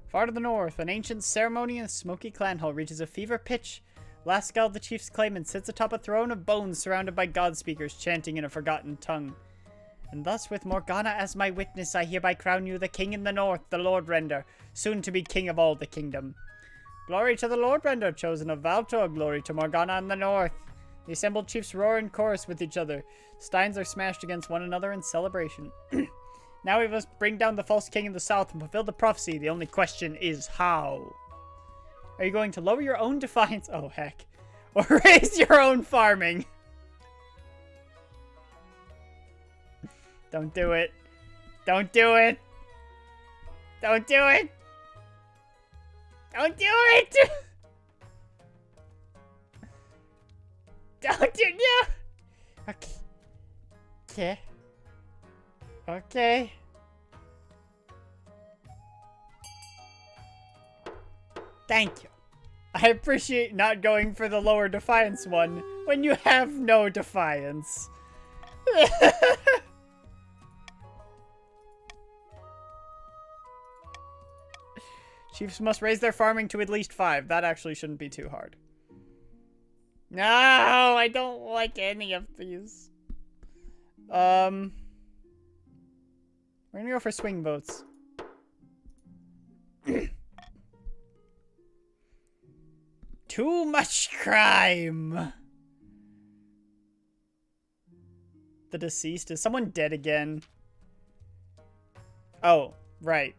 Far to the north, an ancient ceremony in a smoky clan hall reaches a fever pitch. Lascal, the chief's claimant, sits atop a throne of bones surrounded by god speakers chanting in a forgotten tongue. And thus, with Morgana as my witness, I hereby crown you the king in the north, the Lord Render, soon to be king of all the kingdom. Glory to the Lord Render, chosen of Valtor, glory to Morgana in the north. The assembled chiefs roar in chorus with each other. Steins are smashed against one another in celebration. Now we must bring down the false king in the south and fulfill the prophecy. The only question is how. Are you going to lower your own defiance? Oh, heck. Or raise your own farming? Don't do it. Don't do it. Don't do it. Don't do it. Don't do it. Okay. Okay. Okay. Thank you. I appreciate not going for the lower defiance one when you have no defiance. Chiefs must raise their farming to at least 5. That actually shouldn't be too hard. No, I don't like any of these. We're gonna go for swing votes. Too much crime. The deceased. Is someone dead again? Oh, right.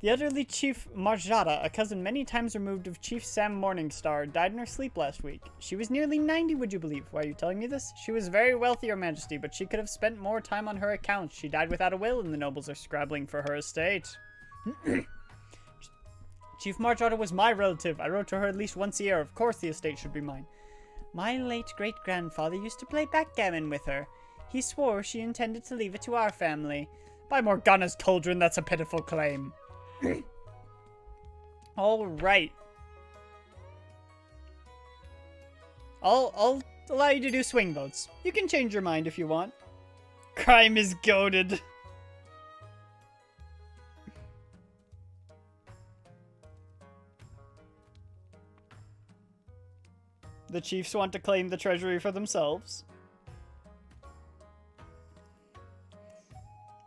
The elderly Chief Marjata, a cousin many times removed of Chief Sam Morningstar, died in her sleep last week. She was nearly 90, would you believe? Why are you telling me this? She was very wealthy, Your Majesty, but she could have spent more time on her accounts. She died without a will, and the nobles are scrabbling for her estate. Chief Marjata was my relative. I wrote to her at least once a year. Of course the estate should be mine. My late great-grandfather used to play backgammon with her. He swore she intended to leave it to our family. By Morgana's cauldron, that's a pitiful claim. All right. I'll allow you to do swing votes. You can change your mind if you want. Crime is goated. The chiefs want to claim the treasury for themselves.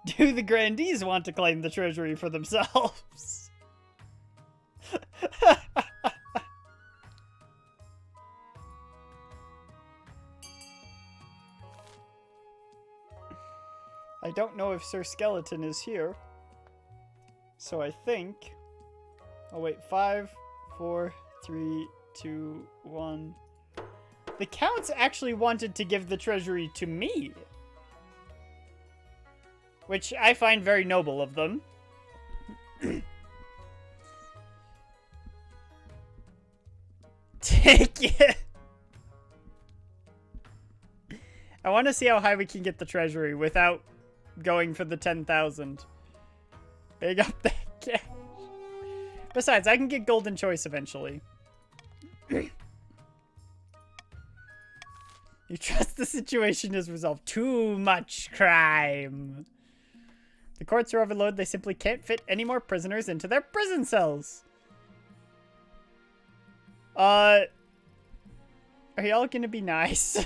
Do the grandees want to claim the treasury for themselves? I don't know if Sir Skeleton is here. So I think... Oh wait, 5, 4, 3, 2, 1... The counts actually wanted to give the treasury to me. Which I find very noble of them. Take it! I want to see how high we can get the treasury without going for the 10,000. Big up that cash. Besides, I can get golden choice eventually. You trust the situation is resolved. Too much crime. The courts are overloaded. They simply can't fit any more prisoners into their prison cells. Are y'all gonna be nice?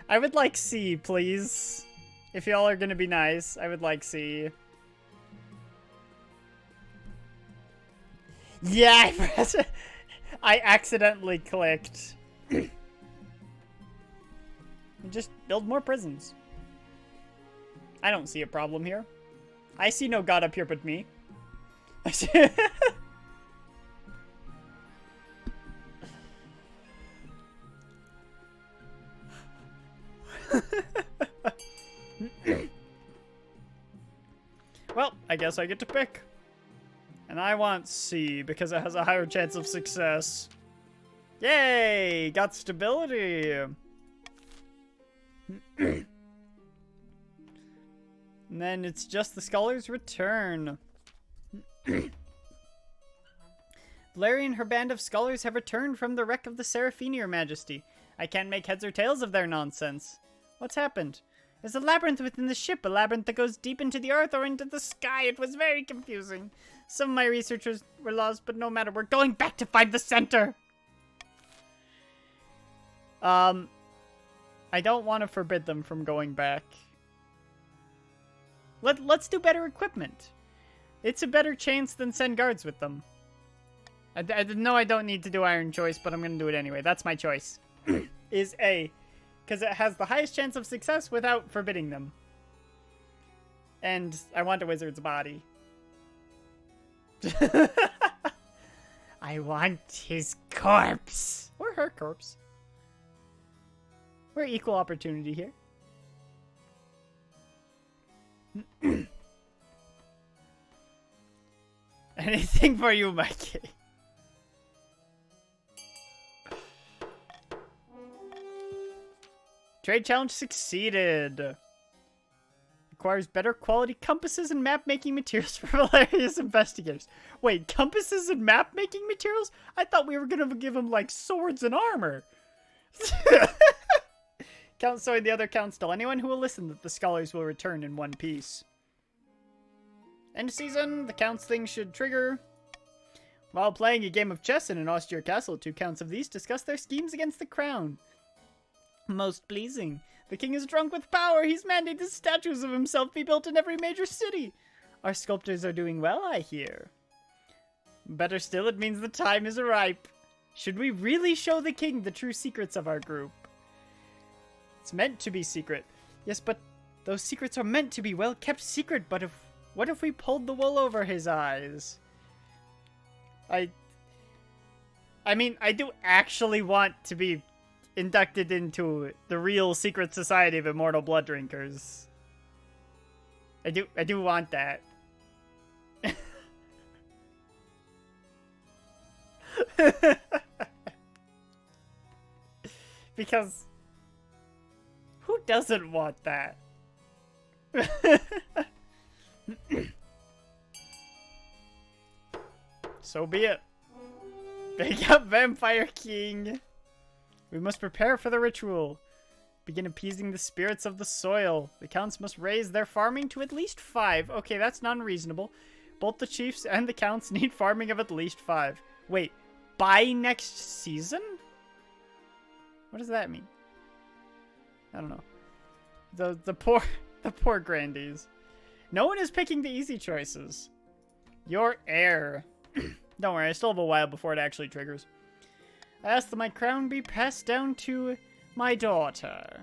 I would like C, please. If y'all are gonna be nice, I would like C. Yeah, I accidentally clicked. Just build more prisons. I don't see a problem here. I see no god up here but me. Well, I guess I get to pick. And I want C because it has a higher chance of success. Yay! Got stability! And then it's just the Scholar's return. Valerian and her band of scholars have returned from the wreck of the Seraphine, Your Majesty. I can't make heads or tails of their nonsense. What's happened? There's a labyrinth within the ship, a labyrinth that goes deep into the earth or into the sky. It was very confusing. Some of my researchers were lost, but no matter, we're going back to find the center. I don't want to forbid them from going back. Let's do better equipment. It's a better chance than send guards with them. I know I don't need to do iron choice, but I'm going to do it anyway. That's my choice. Is A. Because it has the highest chance of success without forbidding them. And I want a wizard's body. I want his corpse. Or her corpse. We're equal opportunity here. Anything for you, Mikey. Trade challenge succeeded. Requires better quality compasses and map-making materials for hilarious investigators. Wait, compasses and map-making materials? I thought we were gonna give them, like, swords and armor. Count Soy, the other Count still. Anyone who will listen that the scholars will return in one piece. End season, the Count's thing should trigger. While playing a game of chess in an austere castle, 2 counts of these discuss their schemes against the crown. Most pleasing. The king is drunk with power. He's mandated statues of himself be built in every major city. Our sculptors are doing well, I hear. Better still, it means the time is ripe. Should we really show the king the true secrets of our group? It's meant to be secret. Yes, but those secrets are meant to be well kept secret, but what if we pulled the wool over his eyes? I mean, I do actually want to be inducted into the real secret society of immortal blood drinkers. I do want that. Because who doesn't want that? So be it. Wake up, Vampire King. We must prepare for the ritual. Begin appeasing the spirits of the soil. The counts must raise their farming to at least 5. Okay, that's not unreasonable. Both the chiefs and the counts need farming of at least 5. Wait, by next season? What does that mean? I don't know. The poor grandees. No one is picking the easy choices. Your heir. Don't worry, I still have a while before it actually triggers. I ask that my crown be passed down to my daughter.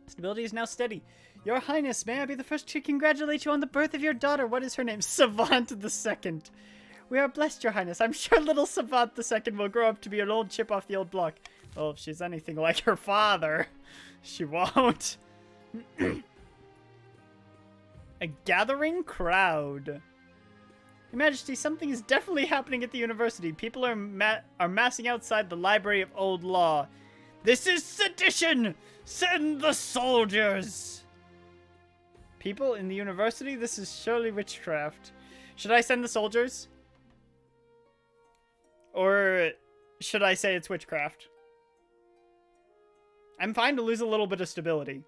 Stability is now steady. Your Highness, may I be the first to congratulate you on the birth of your daughter. What is her name? Savant II. We are blessed, Your Highness. I'm sure little Savant II will grow up to be an old chip off the old block. Well, if she's anything like her father, she won't. A gathering crowd. Your Majesty, something is definitely happening at the university. People are massing outside the Library of Old Law. This is sedition! Send the soldiers! People in the university? This is surely witchcraft. Should I send the soldiers? Or should I say it's witchcraft? I'm fine to lose a little bit of stability.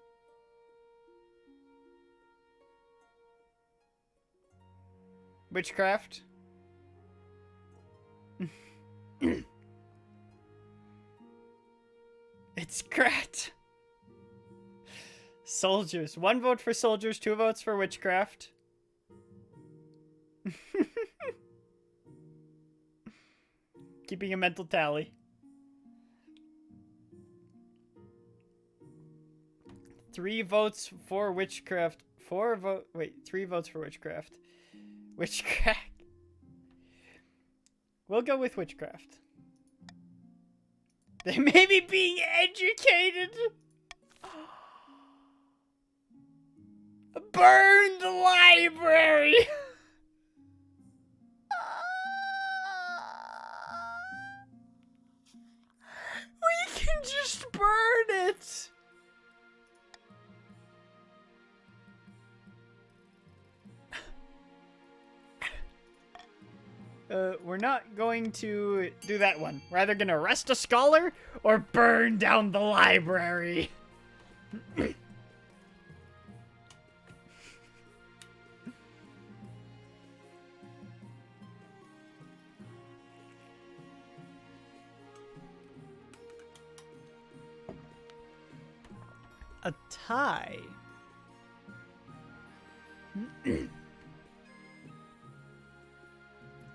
Witchcraft? It's Grat. Soldiers. 1 vote for soldiers, 2 votes for witchcraft. Keeping a mental tally. 3 votes for witchcraft. 3 votes for witchcraft. Witchcraft. We'll go with witchcraft. They may be being educated. Burn the library. We can just burn it. We're not going to do that one. We're either gonna arrest a scholar or burn down the library. A tie.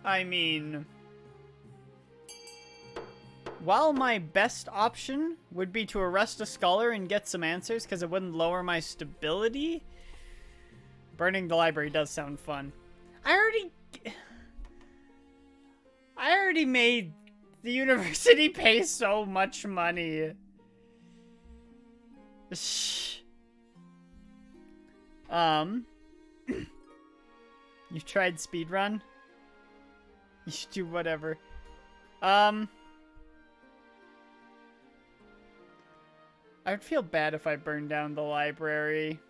I mean, while my best option would be to arrest a scholar and get some answers because it wouldn't lower my stability, burning the library does sound fun. I already made the university pay so much money. You tried speedrun? You should do whatever. I would feel bad if I burned down the library.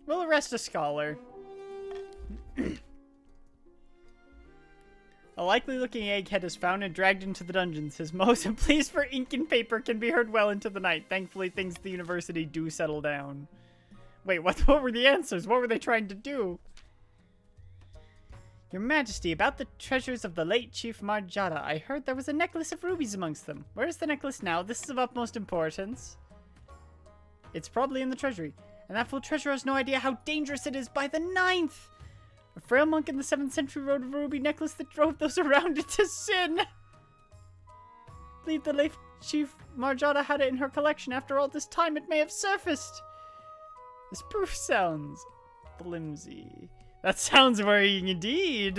We'll arrest a scholar. A likely-looking egghead is found and dragged into the dungeons. His most pleas for ink and paper can be heard well into the night. Thankfully, things at the university do settle down. Wait, what were the answers? What were they trying to do? Your Majesty, about the treasures of the late Chief Marjata, I heard there was a necklace of rubies amongst them. Where is the necklace now? This is of utmost importance. It's probably in the treasury. And that fool treasurer has no idea how dangerous it is by the 9th! A frail monk in the 7th century wrote of a ruby necklace that drove those around it to sin! Believe the late Chief Marjata had it in her collection. After all this time, it may have surfaced. This proof sounds flimsy. That sounds worrying indeed.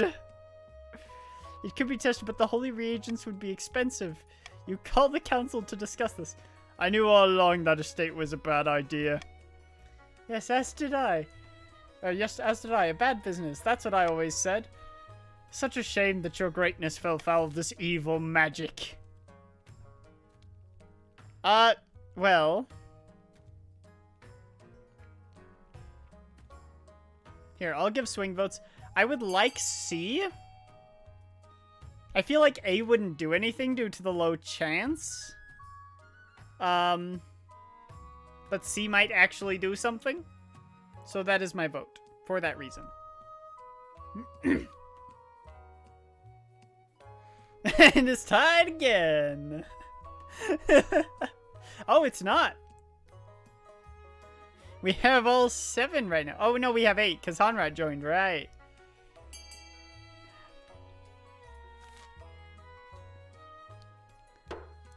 It could be tested, but the holy reagents would be expensive. You call the council to discuss this. I knew all along that estate was a bad idea. Yes, as did I. Yes, as did I. A bad business. That's what I always said. Such a shame that your greatness fell foul of this evil magic. Well. Here, I'll give swing votes. I would like C. I feel like A wouldn't do anything due to the low chance. But C might actually do something. So that is my vote, for that reason. And it's tied again. Oh, it's not. We have all 7 right now. Oh, no, we have 8, because Hanrad joined, right.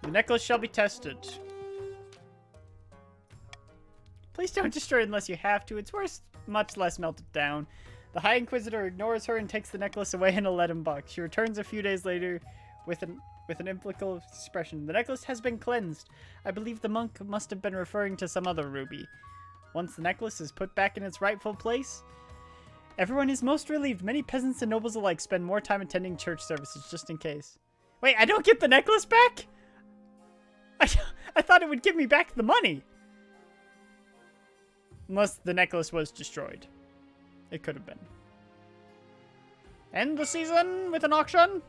The necklace shall be tested. Please don't destroy it unless you have to. It's worth much less melted down. The High Inquisitor ignores her and takes the necklace away in a leaden box. She returns a few days later with an implacable expression. The necklace has been cleansed. I believe the monk must have been referring to some other ruby. Once the necklace is put back in its rightful place, everyone is most relieved. Many peasants and nobles alike spend more time attending church services just in case. Wait, I don't get the necklace back? I thought it would give me back the money. Unless the necklace was destroyed. It could have been. End the season with an auction.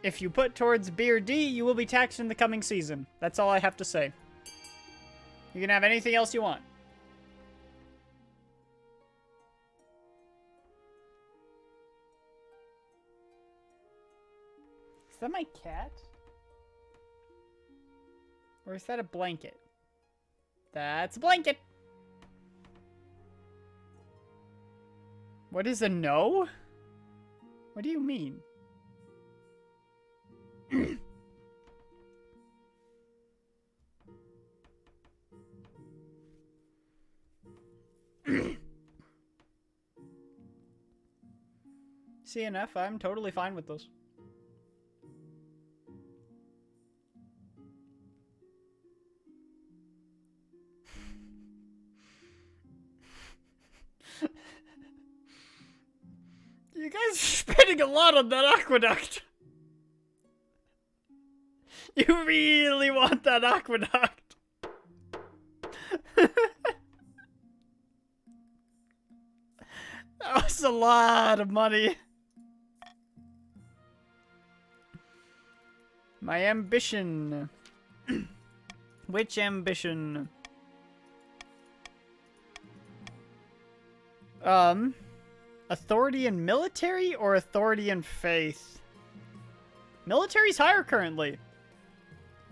If you put towards B or D, you will be taxed in the coming season. That's all I have to say. You can have anything else you want. Is that my cat? Or is that a blanket? That's a blanket. What is a no? What do you mean? CNF, I'm totally fine with those. You guys are spending a lot on that aqueduct. You really want that aqueduct. That was a lot of money. My ambition. Which ambition? Authority and military or authority and faith? Military's higher currently.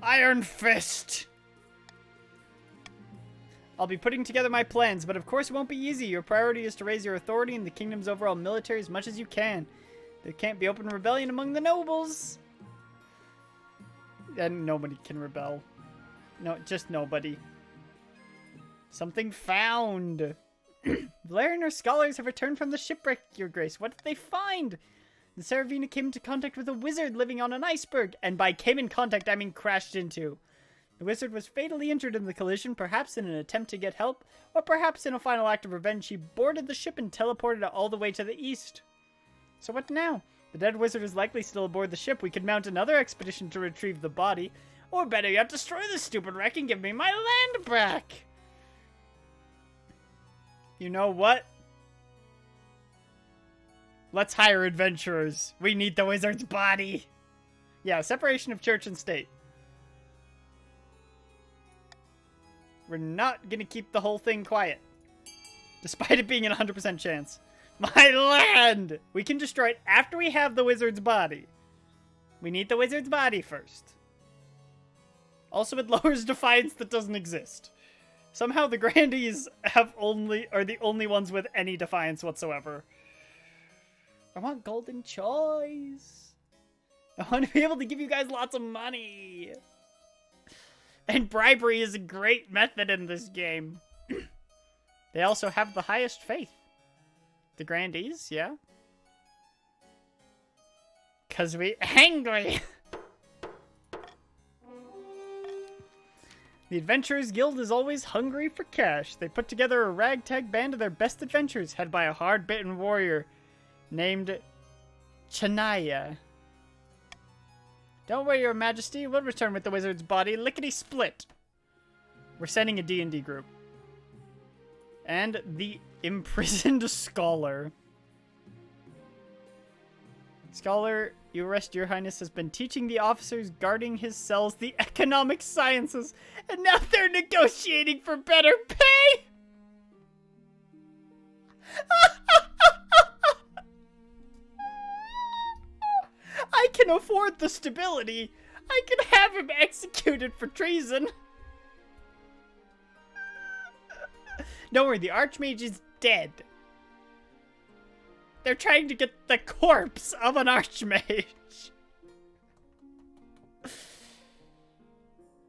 Iron Fist. I'll be putting together my plans, but of course it won't be easy. Your priority is to raise your authority in the kingdom's overall military as much as you can. There can't be open rebellion among the nobles. And nobody can rebel. No, just nobody. Something found. Valerian and her scholars have returned from the shipwreck, Your Grace. What did they find? The Saravina came into contact with a wizard living on an iceberg. And by came in contact, I mean crashed into. The wizard was fatally injured in the collision, perhaps in an attempt to get help, or perhaps in a final act of revenge. He boarded the ship and teleported it all the way to the east. So what now? The dead wizard is likely still aboard the ship. We could mount another expedition to retrieve the body. Or better yet, destroy this stupid wreck and give me my land back. You know what? Let's hire adventurers. We need the wizard's body. Yeah, separation of church and state. We're not gonna keep the whole thing quiet. Despite it being an 100% chance. My land! We can destroy it after we have the wizard's body. We need the wizard's body first. Also, it lowers defiance that doesn't exist. Somehow the Grandies are the only ones with any defiance whatsoever. I want golden choice. I want to be able to give you guys lots of money. And bribery is a great method in this game. They also have the highest faith. The Grandies, yeah. 'Cause we angry. The Adventurers Guild is always hungry for cash. They put together a ragtag band of their best adventurers, headed by a hard-bitten warrior named Chanaya. Don't worry, Your Majesty. We'll return with the wizard's body, lickety-split. We're sending a D&D group. And the imprisoned scholar. Scholar, you arrest, Your Highness, has been teaching the officers guarding his cells the economic sciences, and now they're negotiating for better pay! I can afford the stability. I can have him executed for treason. Don't worry, the Archmage is dead. They're trying to get the corpse of an Archmage.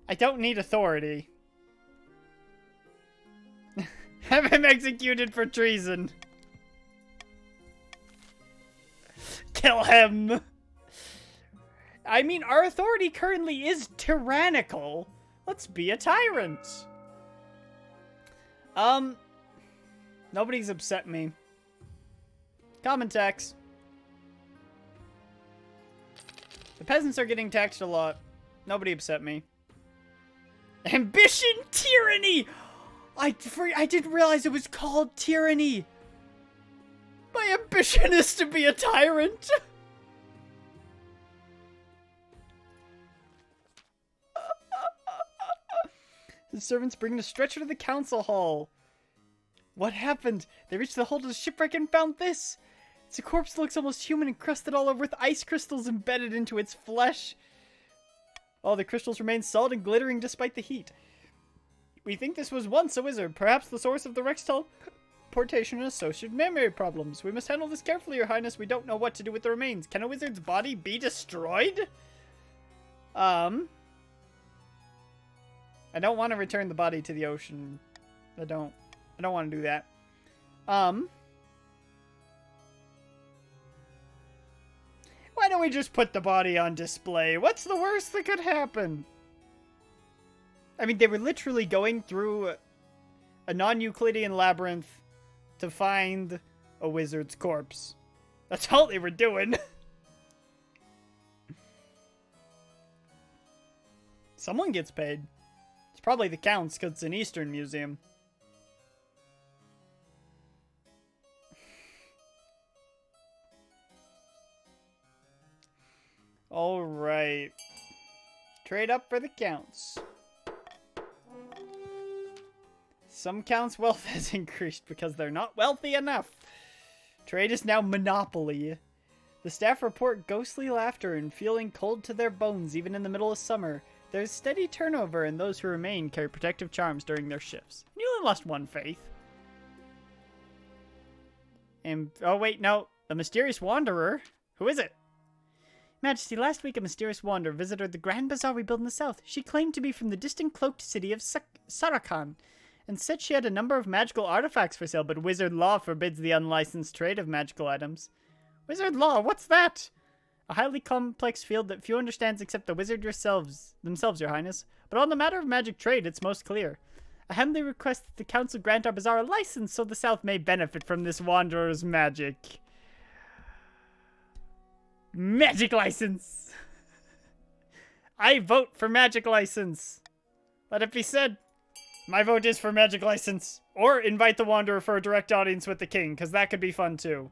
I don't need authority. Have him executed for treason. Kill him. I mean, our authority currently is tyrannical. Let's be a tyrant. Nobody's upset me. Common tax. The peasants are getting taxed a lot. Nobody upset me. Ambition tyranny! I didn't realize it was called tyranny. My ambition is to be a tyrant. The servants bring a stretcher to the council hall. What happened? They reached the hold of the shipwreck and found this. It's a corpse that looks almost human, encrusted all over with ice crystals embedded into its flesh. All the crystals remain solid and glittering despite the heat. We think this was once a wizard, perhaps the source of the Rex teleportation and associated memory problems. We must handle this carefully, Your Highness. We don't know what to do with the remains. Can a wizard's body be destroyed? I don't want to return the body to the ocean. I don't want to do that. Why don't we just put the body on display? What's the worst that could happen? I mean, they were literally going through a non-Euclidean labyrinth to find a wizard's corpse. That's all they were doing. Someone gets paid. It's probably the Count's, because it's an Eastern museum. Alright. Trade up for the Counts. Some Counts' wealth has increased because they're not wealthy enough. Trade is now monopoly. The staff report ghostly laughter and feeling cold to their bones even in the middle of summer. There's steady turnover, and those who remain carry protective charms during their shifts. You only lost one faith. And, oh wait, no. The mysterious wanderer. Who is it? Majesty, last week a mysterious wanderer visited the Grand Bazaar we built in the south. She claimed to be from the distant cloaked city of Sarakan, and said she had a number of magical artifacts for sale, but wizard law forbids the unlicensed trade of magical items. Wizard law? What's that? A highly complex field that few understands except the wizard themselves, Your Highness. But on the matter of magic trade, it's most clear. I humbly request that the council grant our bazaar a license so the south may benefit from this wanderer's magic. Magic license! I vote for magic license. Let it be said. My vote is for magic license. Or invite the wanderer for a direct audience with the king, because that could be fun too.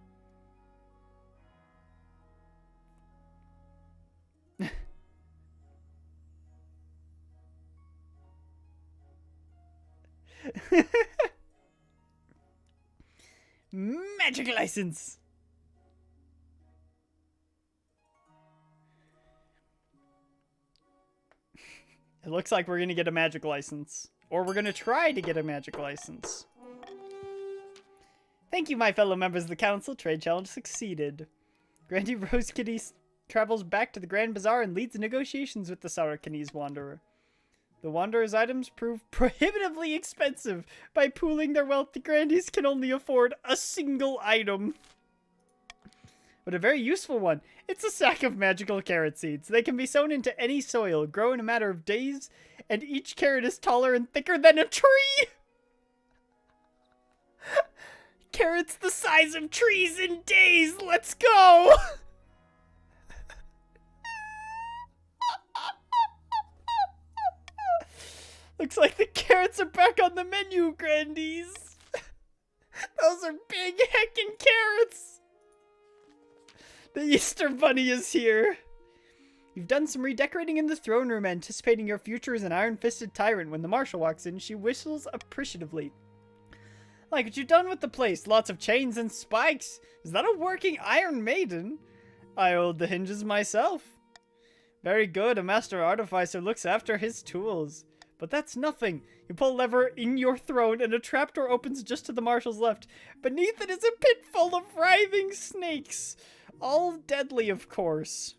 Magic license! It looks like we're gonna get a magic license. Or we're gonna try to get a magic license. Thank you, my fellow members of the council. Trade challenge succeeded. Grandy Rose Kitty travels back to the Grand Bazaar and leads negotiations with the Saurokanese Wanderer. The Wanderer's items prove prohibitively expensive. By pooling their wealth, the Grandies can only afford a single item. But a very useful one. It's a sack of magical carrot seeds. They can be sown into any soil, grow in a matter of days, and each carrot is taller and thicker than a tree! Carrots the size of trees in days! Let's go! Looks like the carrots are back on the menu, Grandies. Those are big heckin' carrots. The Easter Bunny is here. You've done some redecorating in the throne room, anticipating your future as an iron-fisted tyrant. When the marshal walks in, she whistles appreciatively. Like what you've done with the place. Lots of chains and spikes. Is that a working Iron Maiden? I oiled the hinges myself. Very good. A master artificer looks after his tools. But that's nothing. You pull a lever in your throne and a trapdoor opens just to the marshal's left. Beneath it is a pit full of writhing snakes. All deadly, of course.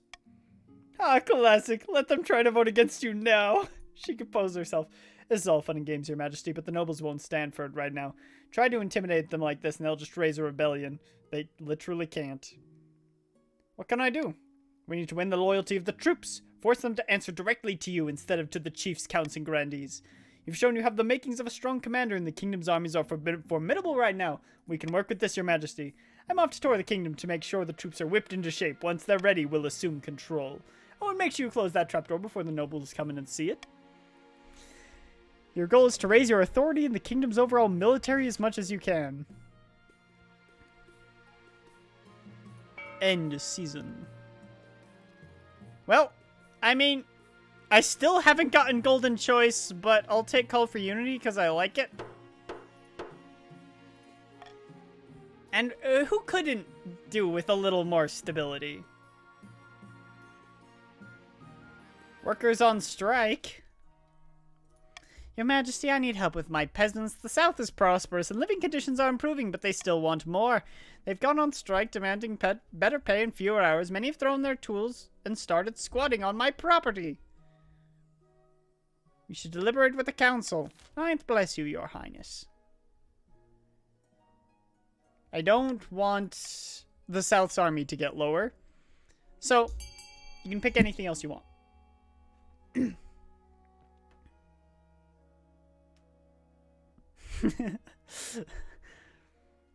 Ah, classic. Let them try to vote against you now. She composed herself. This is all fun and games, Your Majesty, but the nobles won't stand for it right now. Try to intimidate them like this and they'll just raise a rebellion. They literally can't. What can I do? We need to win the loyalty of the troops. Force them to answer directly to you instead of to the chiefs, counts, and grandees. You've shown you have the makings of a strong commander, and the kingdom's armies are formidable right now. We can work with this, Your Majesty. I'm off to tour the kingdom to make sure the troops are whipped into shape. Once they're ready, we'll assume control. Oh, and make sure you close that trapdoor before the nobles come in and see it. Your goal is to raise your authority in the kingdom's overall military as much as you can. End season. Well, I mean, I still haven't gotten Golden Choice, but I'll take Call for Unity because I like it. And who couldn't do with a little more stability? Workers on strike. Your Majesty, I need help with my peasants. The South is prosperous and living conditions are improving, but they still want more. They've gone on strike demanding better pay and fewer hours. Many have thrown their tools and started squatting on my property. You should deliberate with the council. Ninth bless you, Your Highness. I don't want the South's army to get lower. So, you can pick anything else you want.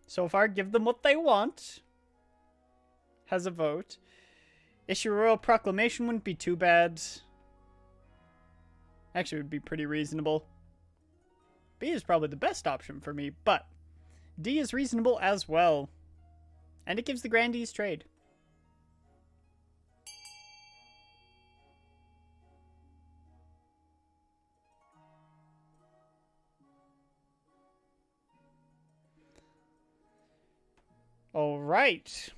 So far, give them what they want. Has a vote. Issue a royal proclamation wouldn't be too bad. Actually, it would be pretty reasonable. B is probably the best option for me, but D is reasonable as well. And it gives the grandees trade. All right.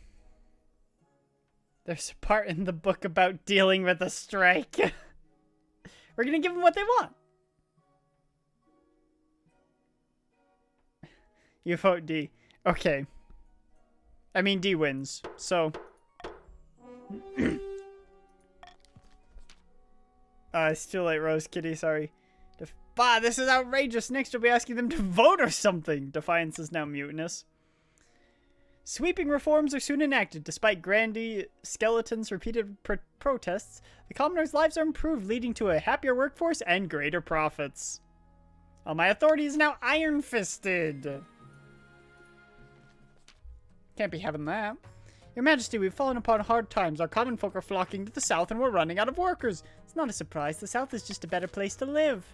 There's a part in the book about dealing with a strike. We're gonna give them what they want. You vote D. Okay. I mean, D wins, so. It's too late, Rose Kitty, sorry. Bah, this is outrageous. Next, you'll be asking them to vote or something. Defiance is now mutinous. Sweeping reforms are soon enacted. Despite Grandy Skeleton's repeated protests, the commoners' lives are improved, leading to a happier workforce and greater profits. My authority is now iron-fisted. Can't be having that. Your Majesty, we've fallen upon hard times. Our common folk are flocking to the south and we're running out of workers. It's not a surprise. The south is just a better place to live.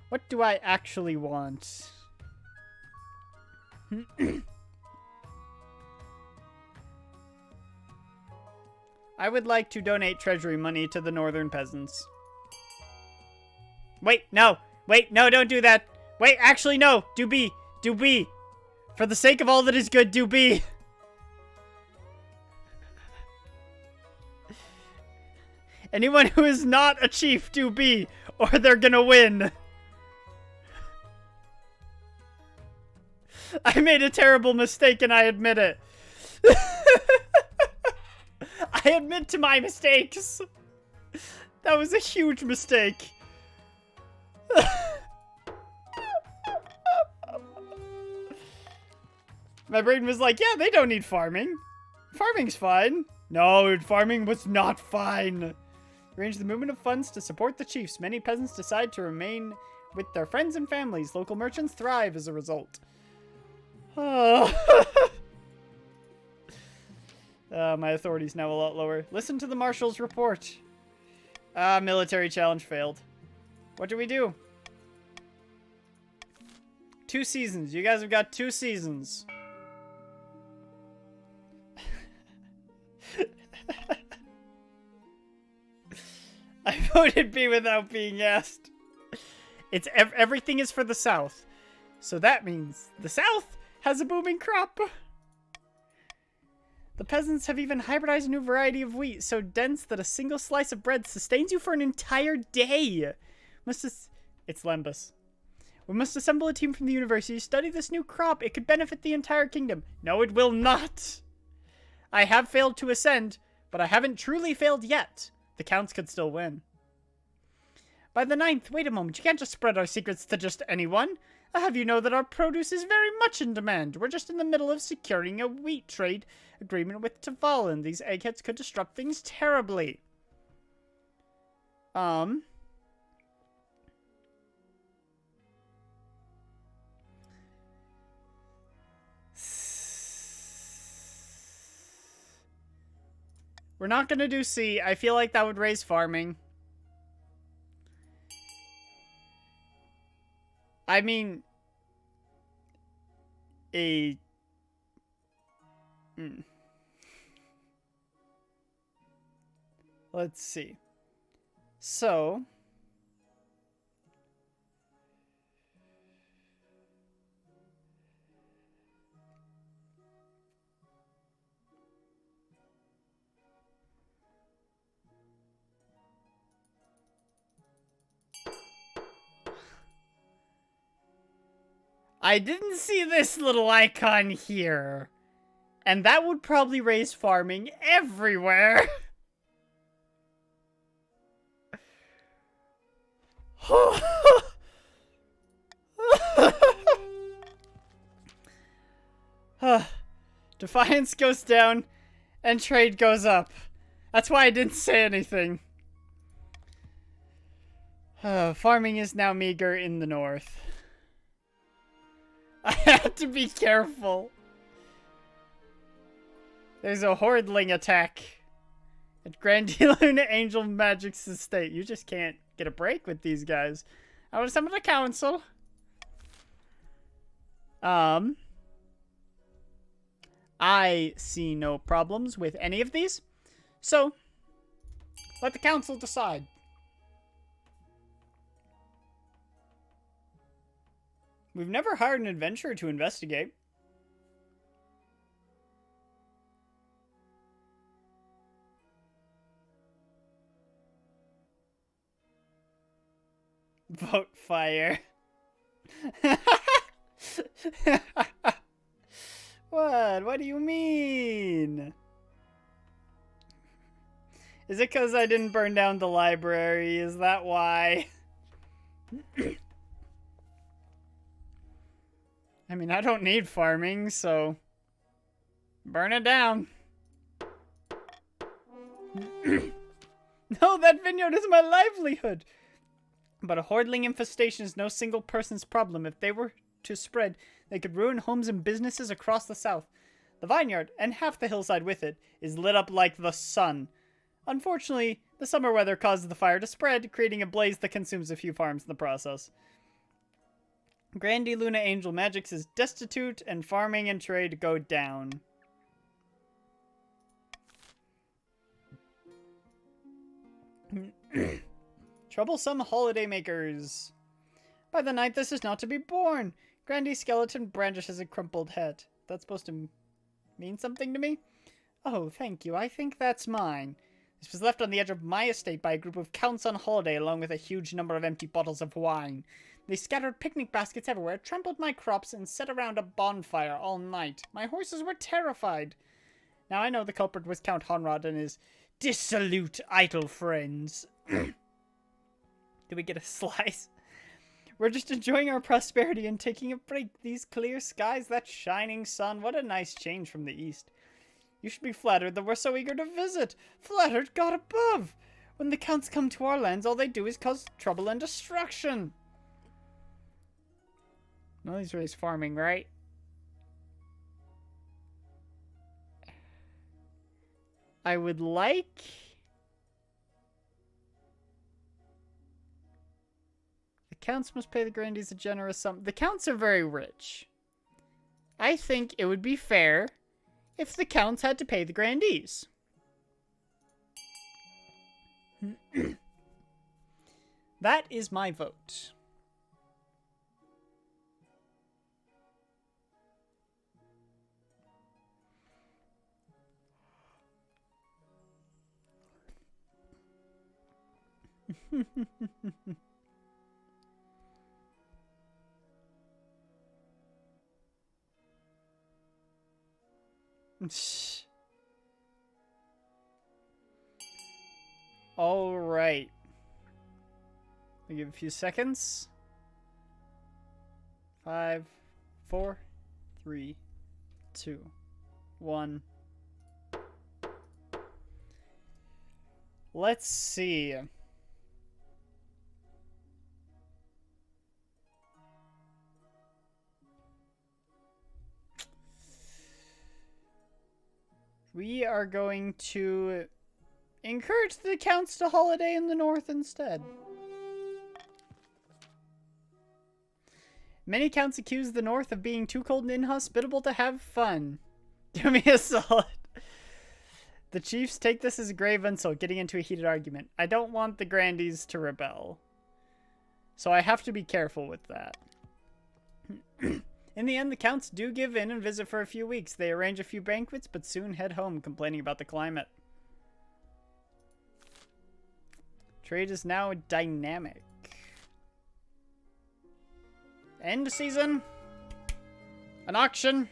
What do I actually want? I would like to donate treasury money to the northern peasants. Wait, no. Wait, no, don't do that. Wait, actually, no. Do B. Do B. For the sake of all that is good, do B. Anyone who is not a chief, do B. Or they're gonna win. I made a terrible mistake and I admit it. I admit to my mistakes. That was a huge mistake. My brain was like, yeah, they don't need farming. Farming's fine. No, farming was not fine. Arrange the movement of funds to support the chiefs. Many peasants decide to remain with their friends and families. Local merchants thrive as a result. My authority's now a lot lower. Listen to the marshal's report. Military challenge failed. What do we do? 2 seasons. You guys have got 2 seasons. I voted B without being asked. It's everything is for the South. So that means the South has a booming crop. The peasants have even hybridized a new variety of wheat so dense that a single slice of bread sustains you for an entire day. It's lembas. We must assemble a team from the university to study this new crop. It could benefit the entire kingdom. No, it will not. I have failed to ascend, but I haven't truly failed yet. The counts could still win. By the 9th, wait a moment, you can't just spread our secrets to just anyone. I'll have you know that our produce is very much in demand. We're just in the middle of securing a wheat trade agreement with Tavalin. These eggheads could disrupt things terribly. We're not gonna do C. I feel like that would raise farming. I mean... Let's see. So... I didn't see this little icon here. And that would probably raise farming everywhere. Defiance goes down and trade goes up. That's why I didn't say anything. Farming is now meager in the north. I had to be careful. There's a hordling attack at Grandiluna Angel Magic's estate. You just can't get a break with these guys. I would summon the council. I see no problems with any of these. So, let the council decide. We've never hired an adventurer to investigate. Vote fire. What? What do you mean? Is it because I didn't burn down the library? Is that why? I mean, I don't need farming, so burn it down. No, that vineyard is my livelihood. But a hordling infestation is no single person's problem. If they were to spread, they could ruin homes and businesses across the south. The vineyard, and half the hillside with it, is lit up like the sun. Unfortunately, the summer weather causes the fire to spread, creating a blaze that consumes a few farms in the process. Grandiluna Angel Magix is destitute, and farming and trade go down. Troublesome holiday makers. By the night this is not to be born. Grandy Skeleton brandishes a crumpled head. That's supposed to mean something to me? Oh, thank you. I think that's mine. This was left on the edge of my estate by a group of counts on holiday along with a huge number of empty bottles of wine. They scattered picnic baskets everywhere, trampled my crops, and sat around a bonfire all night. My horses were terrified. Now I know the culprit was Count Honrod and his dissolute, idle friends. Do we get a slice? We're just enjoying our prosperity and taking a break. These clear skies, that shining sun, what a nice change from the east. You should be flattered that we're so eager to visit. Flattered God above! When the counts come to our lands, all they do is cause trouble and destruction. No, he's really farming, right? I would like... The counts must pay the grandees a generous sum. The counts are very rich. I think it would be fair if the counts had to pay the grandees. That is my vote. All right. I'll give a few seconds. 5, 4, 3, 2, 1. Let's see. We are going to encourage the counts to holiday in the north instead. Many counts accuse the north of being too cold and inhospitable to have fun. Do me a solid. The chiefs take this as a grave insult, getting into a heated argument. I don't want the grandees to rebel, so I have to be careful with that. In the end, the counts do give in and visit for a few weeks. They arrange a few banquets, but soon head home, complaining about the climate. Trade is now dynamic. End season. An auction.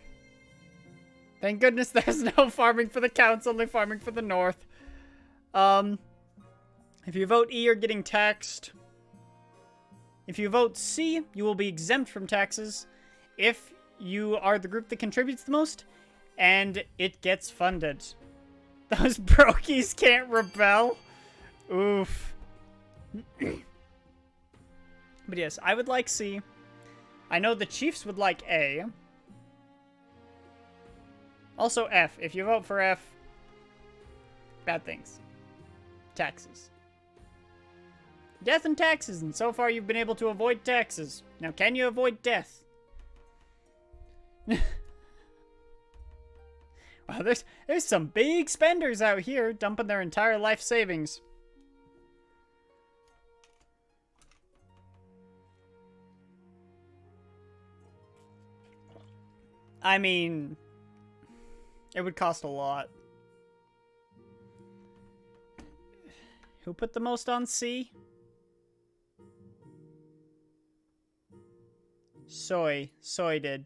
Thank goodness there's no farming for the counts, only farming for the north. If you vote E, you're getting taxed. If you vote C, you will be exempt from taxes. If you are the group that contributes the most, and it gets funded. Those brokies can't rebel. Oof. But yes, I would like C. I know the chiefs would like A. Also F. If you vote for F, bad things. Taxes. Death and taxes, and so far you've been able to avoid taxes. Now can you avoid death? Wow, there's some big spenders out here dumping their entire life savings. I mean, it would cost a lot. Who put the most on C? Soy did.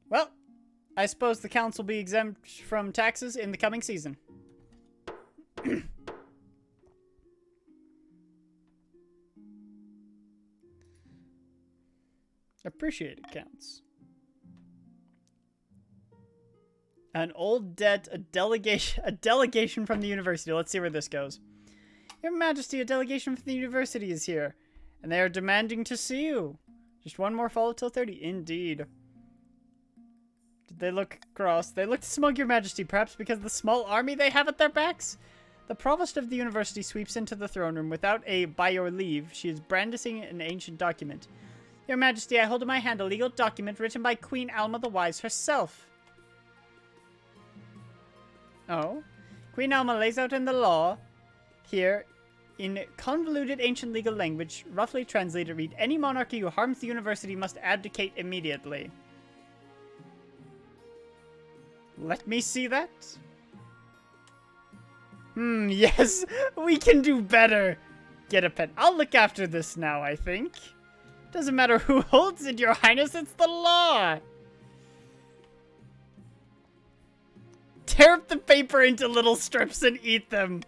Well, I suppose the counts will be exempt from taxes in the coming season. Appreciate it, counts. An old debt, a delegation from the university. Let's see where this goes. Your Majesty, a delegation from the university is here, and they are demanding to see you. Just one more follow till 30. Indeed. Did they look cross? They looked smug, Your Majesty, perhaps because of the small army they have at their backs? The provost of the university sweeps into the throne room without a by your leave. She is brandishing an ancient document. Your Majesty, I hold in my hand a legal document written by Queen Alma the Wise herself. Oh? Queen Alma lays out in the law here, in convoluted ancient legal language, roughly translated, read, any monarchy who harms the university must abdicate immediately. Let me see that. Yes, we can do better. Get a pen. I'll look after this now, I think. Doesn't matter who holds it, Your Highness, it's the law. Tear up the paper into little strips and eat them.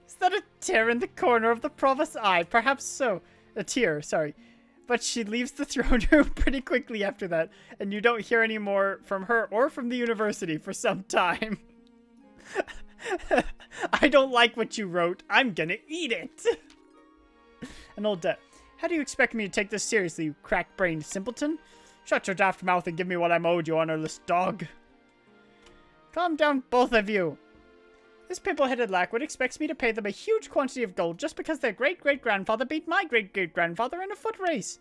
Is that a tear in the corner of the provost's eye? Perhaps so. A tear, sorry. But she leaves the throne room pretty quickly after that, and you don't hear any more from her or from the university for some time. I don't like what you wrote. I'm gonna eat it. An old debt. How do you expect me to take this seriously, you crack-brained simpleton? Shut your daft mouth and give me what I'm owed, you honorless dog. Calm down, both of you. This pimple-headed lackwood expects me to pay them a huge quantity of gold just because their great-great-grandfather beat my great-great-grandfather in a foot race.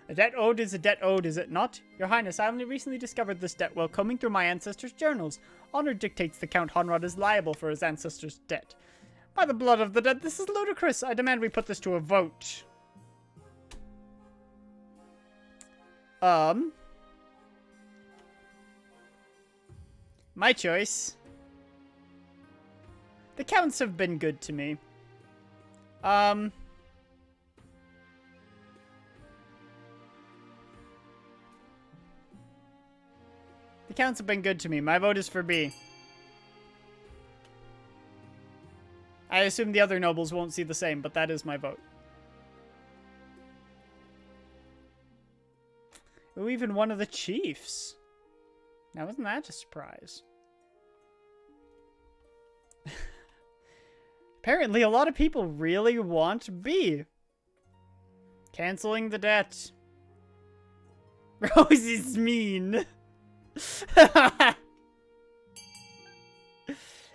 A debt owed is a debt owed, is it not? Your Highness, I only recently discovered this debt while combing through my ancestors' journals. Honor dictates the Count Honrod is liable for his ancestors' debt. By the blood of the dead, this is ludicrous. I demand we put this to a vote. My choice. The counts have been good to me. The counts have been good to me. My vote is for B. I assume the other nobles won't see the same, but that is my vote. Ooh, even one of the chiefs. Now, wasn't that a surprise? Apparently, a lot of people really want B. Canceling the debt. Rose is mean.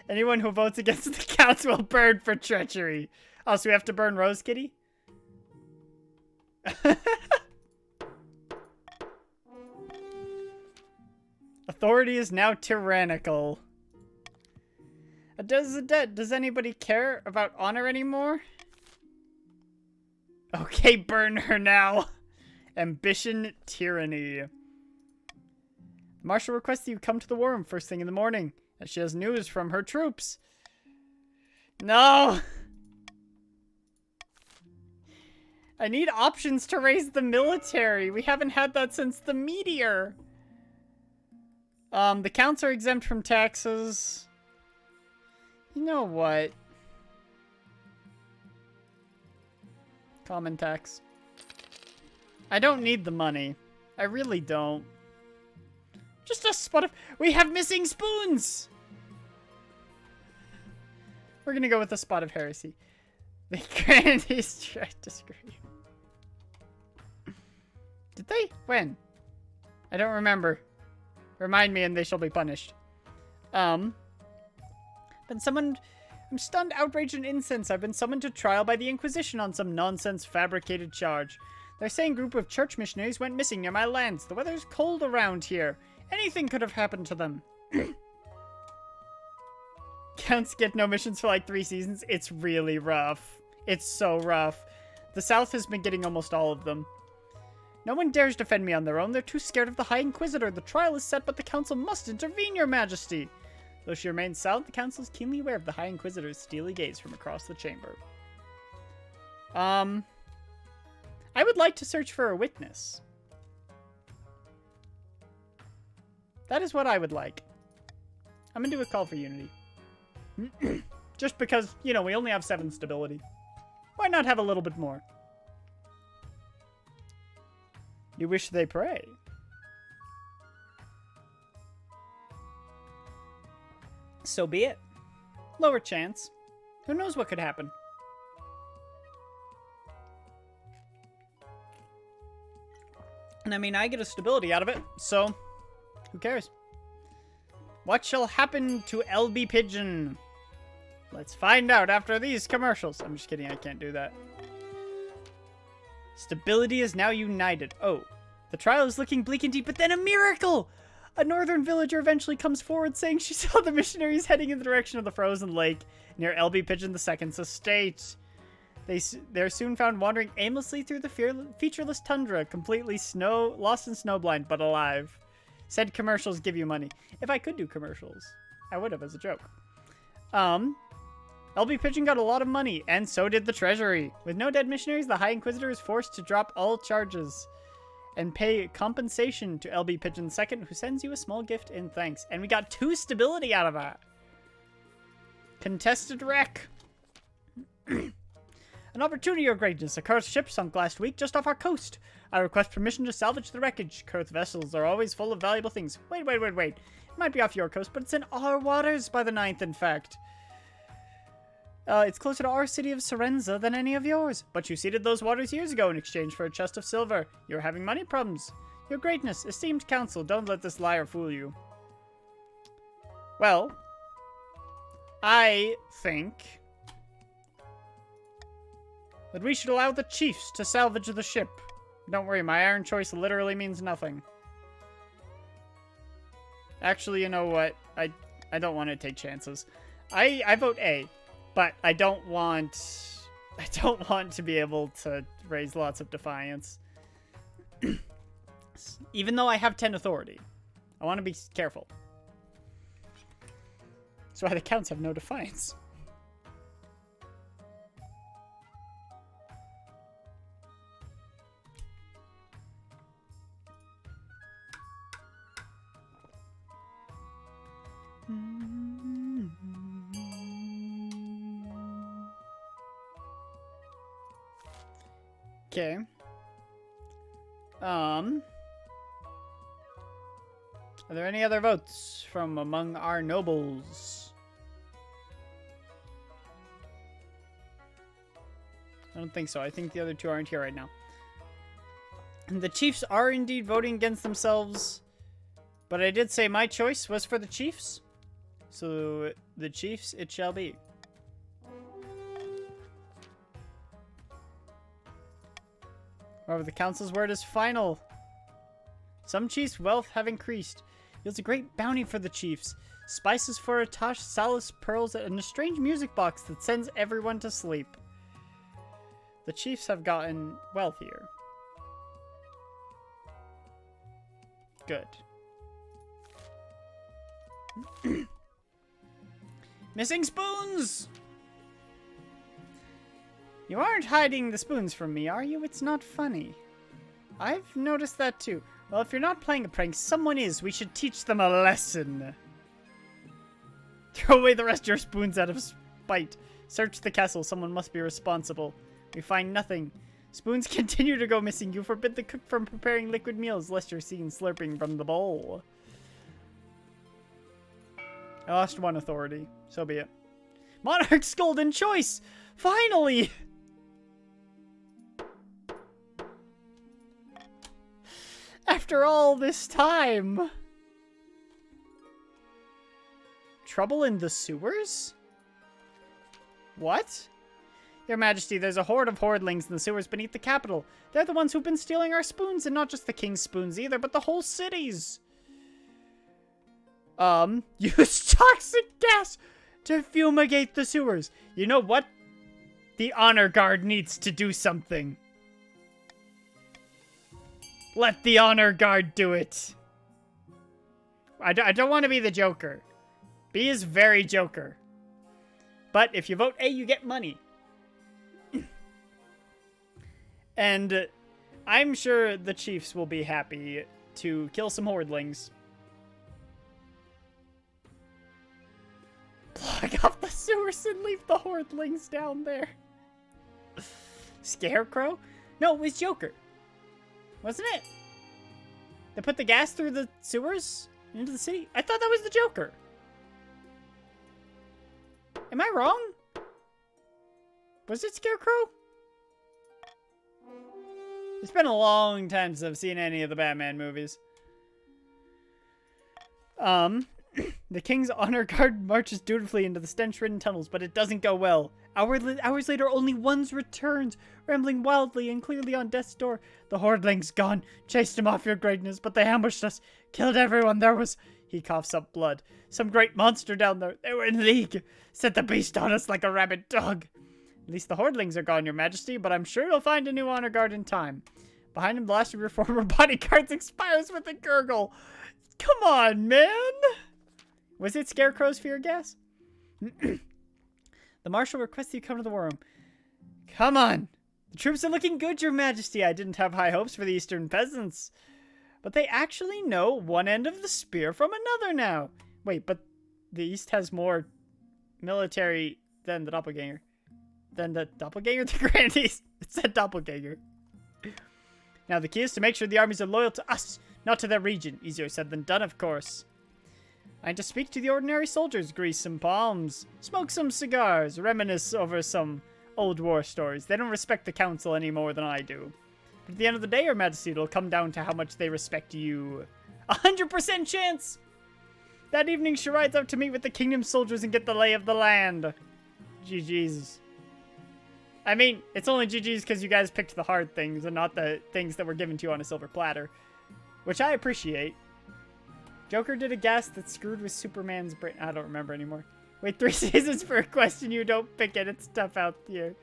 Anyone who votes against the counts will burn for treachery. Oh, so we have to burn Rose Kitty? Authority is now tyrannical. Does anybody care about honor anymore? Okay, burn her now. Ambition, tyranny. Marshal requests that you come to the war room first thing in the morning, as she has news from her troops. No! I need options to raise the military. We haven't had that since the meteor. The counts are exempt from taxes. You know what? Common tax. I don't need the money. I really don't. Just a spot of... We have missing spoons! We're gonna go with a spot of heresy. The grandees tried to scream. Did they? When? I don't remember. Remind me and they shall be punished. Been summoned... I'm stunned, outraged, and incensed. I've been summoned to trial by the Inquisition on some nonsense fabricated charge. They're saying a group of church missionaries went missing near my lands. The weather's cold around here. Anything could have happened to them. Counts get no missions for like 3 seasons. It's really rough. It's so rough. The South has been getting almost all of them. No one dares defend me on their own. They're too scared of the High Inquisitor. The trial is set, but the Council must intervene, Your Majesty. Though she remains silent, the Council is keenly aware of the High Inquisitor's steely gaze from across the chamber. I would like to search for a witness. That is what I would like. I'm gonna do a call for unity. Just because, you know, we only have 7 stability. Why not have a little bit more? You wish they pray. So be it. Lower chance. Who knows what could happen? And I mean, I get a stability out of it, so who cares? What shall happen to LB Pigeon? Let's find out after these commercials. I'm just kidding, I can't do that. Stability is now united. Oh, the trial is looking bleak indeed, but then a miracle! A northern villager eventually comes forward saying she saw the missionaries heading in the direction of the frozen lake near LB Pigeon II's estate. They're soon found wandering aimlessly through the featureless tundra, completely lost and snowblind, but alive. Said commercials give you money. If I could do commercials, I would have as a joke. LB Pigeon got a lot of money, and so did the treasury. With no dead missionaries, the High Inquisitor is forced to drop all charges and pay compensation to LB Pigeon II, who sends you a small gift in thanks. And we got 2 stability out of that. Contested wreck. An opportunity, your greatness. A cursed ship sunk last week just off our coast. I request permission to salvage the wreckage. Cursed vessels are always full of valuable things. Wait. It might be off your coast, but it's in our waters by the 9th, in fact. It's closer to our city of Serenza than any of yours. But you ceded those waters years ago in exchange for a chest of silver. You're having money problems. Your greatness, esteemed council, don't let this liar fool you. Well, I think that we should allow the chiefs to salvage the ship. Don't worry, my iron choice literally means nothing. Actually, you know what? I don't want to take chances. I vote A, but I don't want to be able to raise lots of defiance. Even though I have 10 authority. I want to be careful. That's why the counts have no defiance. Okay. Are there any other votes from among our nobles? I don't think so. I think the other 2 aren't here right now. And the chiefs are indeed voting against themselves, but I did say my choice was for the chiefs. So the chiefs it shall be. However, the council's word is final. Some chiefs' wealth have increased. Yields a great bounty for the chiefs. Spices for Atash, Salus, pearls, and a strange music box that sends everyone to sleep. The chiefs have gotten wealthier. Good. Missing spoons! You aren't hiding the spoons from me, are you? It's not funny. I've noticed that too. Well, if you're not playing a prank, someone is. We should teach them a lesson. Throw away the rest of your spoons out of spite. Search the castle. Someone must be responsible. We find nothing. Spoons continue to go missing. You forbid the cook from preparing liquid meals, lest you're seen slurping from the bowl. I lost 1 authority. So be it. Monarch's golden choice! Finally! After all this time. Trouble in the sewers? What? Your Majesty, there's a horde of hordlings in the sewers beneath the capital. They're the ones who've been stealing our spoons, and not just the king's spoons either, but the whole city's. Use toxic gas to fumigate the sewers. You know what? The honor guard needs to do something. Let the honor guard do it. I don't want to be the Joker. B is very Joker. But if you vote A, you get money. And I'm sure the chiefs will be happy to kill some hordlings. Plug up the sewers and leave the hordlings down there. Scarecrow? No, it was Joker. Wasn't it? They put the gas through the sewers into the city? I thought that was the Joker. Am I wrong? Was it Scarecrow? It's been a long time since I've seen any of the Batman movies. The King's Honor Guard marches dutifully into the stench-ridden tunnels, but it doesn't go well. Hours later, only one's returned, rambling wildly and clearly on death's door. The Hordling's gone. Chased him off, your greatness, but they ambushed us. Killed everyone. There was... He coughs up blood. Some great monster down there. They were in league. Set the beast on us like a rabid dog. At least the Hordlings are gone, your majesty, but I'm sure you'll find a new honor guard in time. Behind him, the last of your former bodyguards expires with a gurgle. Come on, man! Was it Scarecrow's fear gas? The Marshal requests you come to the war room. Come on! The troops are looking good, your majesty. I didn't have high hopes for the eastern peasants. But they actually know one end of the spear from another now. Wait, but the east has more military than the doppelganger. Than the doppelganger? The Grand East. It said doppelganger. Now the key is to make sure the armies are loyal to us, not to their region. Easier said than done, of course. I need to speak to the ordinary soldiers, grease some palms, smoke some cigars, reminisce over some old war stories. They don't respect the council any more than I do. But at the end of the day, your majesty, it'll come down to how much they respect you. 100% chance! That evening, she rides out to meet with the kingdom soldiers and get the lay of the land. GG's. I mean, it's only GG's because you guys picked the hard things and not the things that were given to you on a silver platter. Which I appreciate. Joker did a guess that screwed with Superman's brain. I don't remember anymore. Wait 3 seasons for a question, you don't pick it. It's tough out here.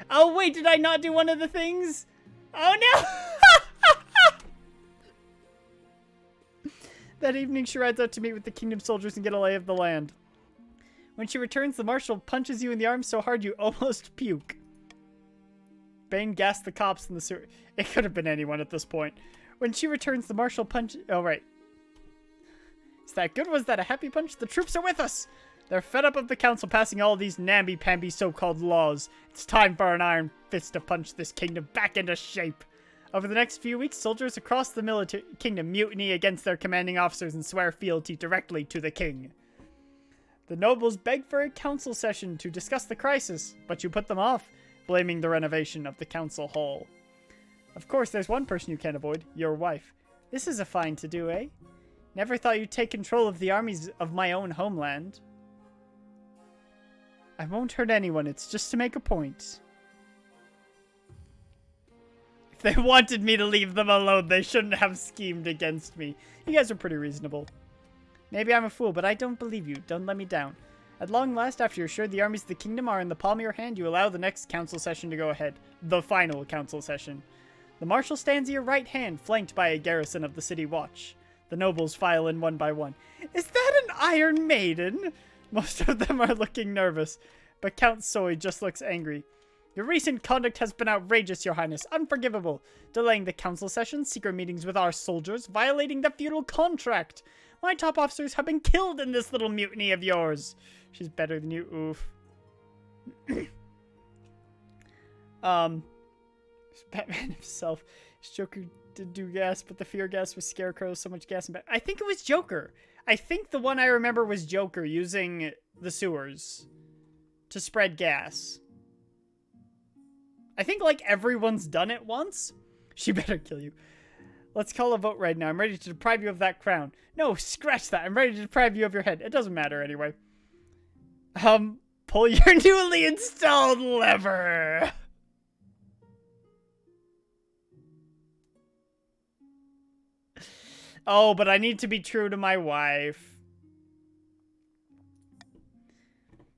Oh, wait, did I not do one of the things? Oh, no! That evening, she rides out to meet with the kingdom soldiers and get a lay of the land. When she returns, the marshal punches you in the arm so hard you almost puke. Bane gassed the cops in the sewer. It could have been anyone at this point. When she returns, the marshal punches... Oh, right. Is that good? Was that a happy punch? The troops are with us! They're fed up of the council passing all these namby-pamby so-called laws. It's time for an iron fist to punch this kingdom back into shape. Over the next few weeks, soldiers across the military kingdom mutiny against their commanding officers and swear fealty directly to the king. The nobles beg for a council session to discuss the crisis, but you put them off, blaming the renovation of the council hall. Of course, there's one person you can't avoid, your wife. This is a fine to-do, eh? Never thought you'd take control of the armies of my own homeland. I won't hurt anyone, it's just to make a point. If they wanted me to leave them alone, they shouldn't have schemed against me. You guys are pretty reasonable. Maybe I'm a fool, but I don't believe you. Don't let me down. At long last, after you're sure the armies of the kingdom are in the palm of your hand, you allow the next council session to go ahead. The final council session. The marshal stands at your right hand, flanked by a garrison of the city watch. The nobles file in one by one. Is that an Iron Maiden? Most of them are looking nervous, but Count Soy just looks angry. Your recent conduct has been outrageous, your highness. Unforgivable. Delaying the council session, secret meetings with our soldiers, violating the feudal contract. My top officers have been killed in this little mutiny of yours. She's better than you, oof. Batman himself. Joker did do gas, but the fear gas was Scarecrow. So much gas and I think it was Joker. I think the one I remember was Joker using the sewers to spread gas. I think like everyone's done it once. She better kill you. Let's call a vote right now. I'm ready to deprive you of that crown. No, scratch that. I'm ready to deprive you of your head. It doesn't matter anyway. Pull your newly installed lever. Oh, but I need to be true to my wife.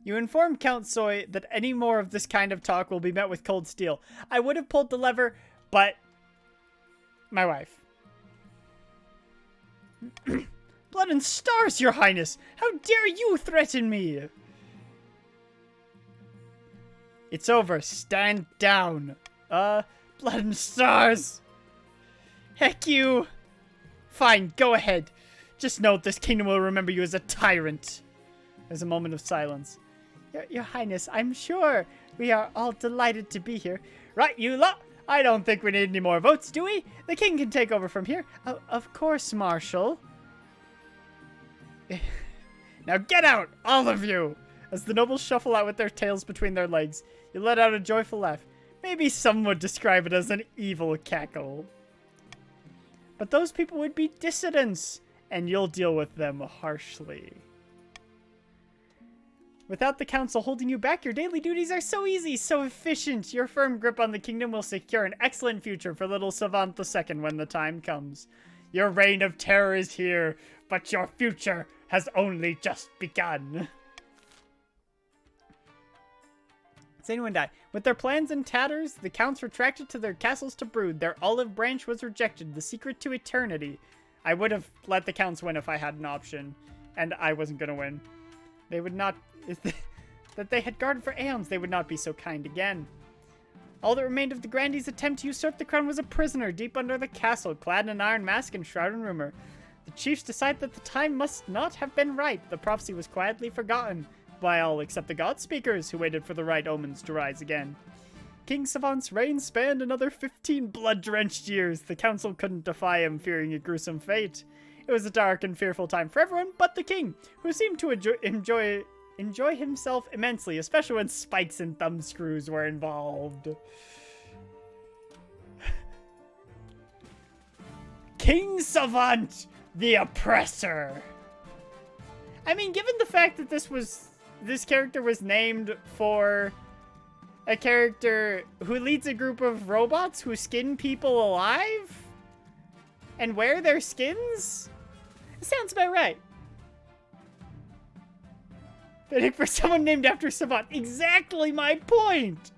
You inform Count Soy that any more of this kind of talk will be met with cold steel. I would have pulled the lever, but my wife. Blood and stars, your highness! How dare you threaten me? It's over. Stand down. Blood and stars. Heck you. Fine, go ahead. Just note this kingdom will remember you as a tyrant. There's a moment of silence. Your highness, I'm sure we are all delighted to be here. Right, you lot? I don't think we need any more votes, do we? The king can take over from here. Of course, Marshal. Now get out, all of you! As the nobles shuffle out with their tails between their legs, you let out a joyful laugh. Maybe some would describe it as an evil cackle. But those people would be dissidents, and you'll deal with them harshly. Without the council holding you back, your daily duties are so easy, so efficient. Your firm grip on the kingdom will secure an excellent future for little Savant II when the time comes. Your reign of terror is here, but your future has only just begun. Does anyone die? With their plans in tatters, the counts retracted to their castles to brood. Their olive branch was rejected, the secret to eternity. I would have let the counts win if I had an option, and I wasn't going to win. They would not... that they had guarded for aeons, they would not be so kind again. All that remained of the Grandee's attempt to usurp the crown was a prisoner deep under the castle, clad in an iron mask and shrouded in rumor. The chiefs decided that the time must not have been right. The prophecy was quietly forgotten by all except the god speakers who waited for the right omens to rise again. King Savant's reign spanned another 15 blood-drenched years. The council couldn't defy him, fearing a gruesome fate. It was a dark and fearful time for everyone but the king, who seemed to enjoy himself immensely, especially when spikes and thumbscrews were involved. King Savant, the oppressor. I mean, given the fact that this character was named for a character who leads a group of robots who skin people alive and wear their skins, it sounds about right. Fitting for someone named after Savant. Exactly my point.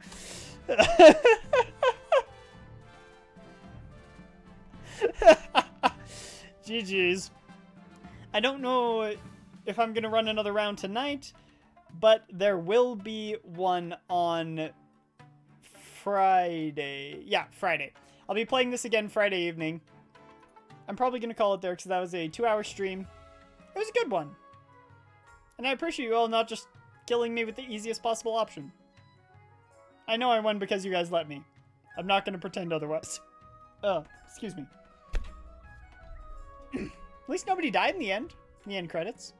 GG's. I don't know if I'm going to run another round tonight, but there will be one on Friday. Yeah, Friday. I'll be playing this again Friday evening. I'm probably going to call it there because that was a 2-hour stream. It was a good one. And I appreciate you all not just killing me with the easiest possible option. I know I won because you guys let me. I'm not going to pretend otherwise. Oh, excuse me. At least nobody died in the end credits.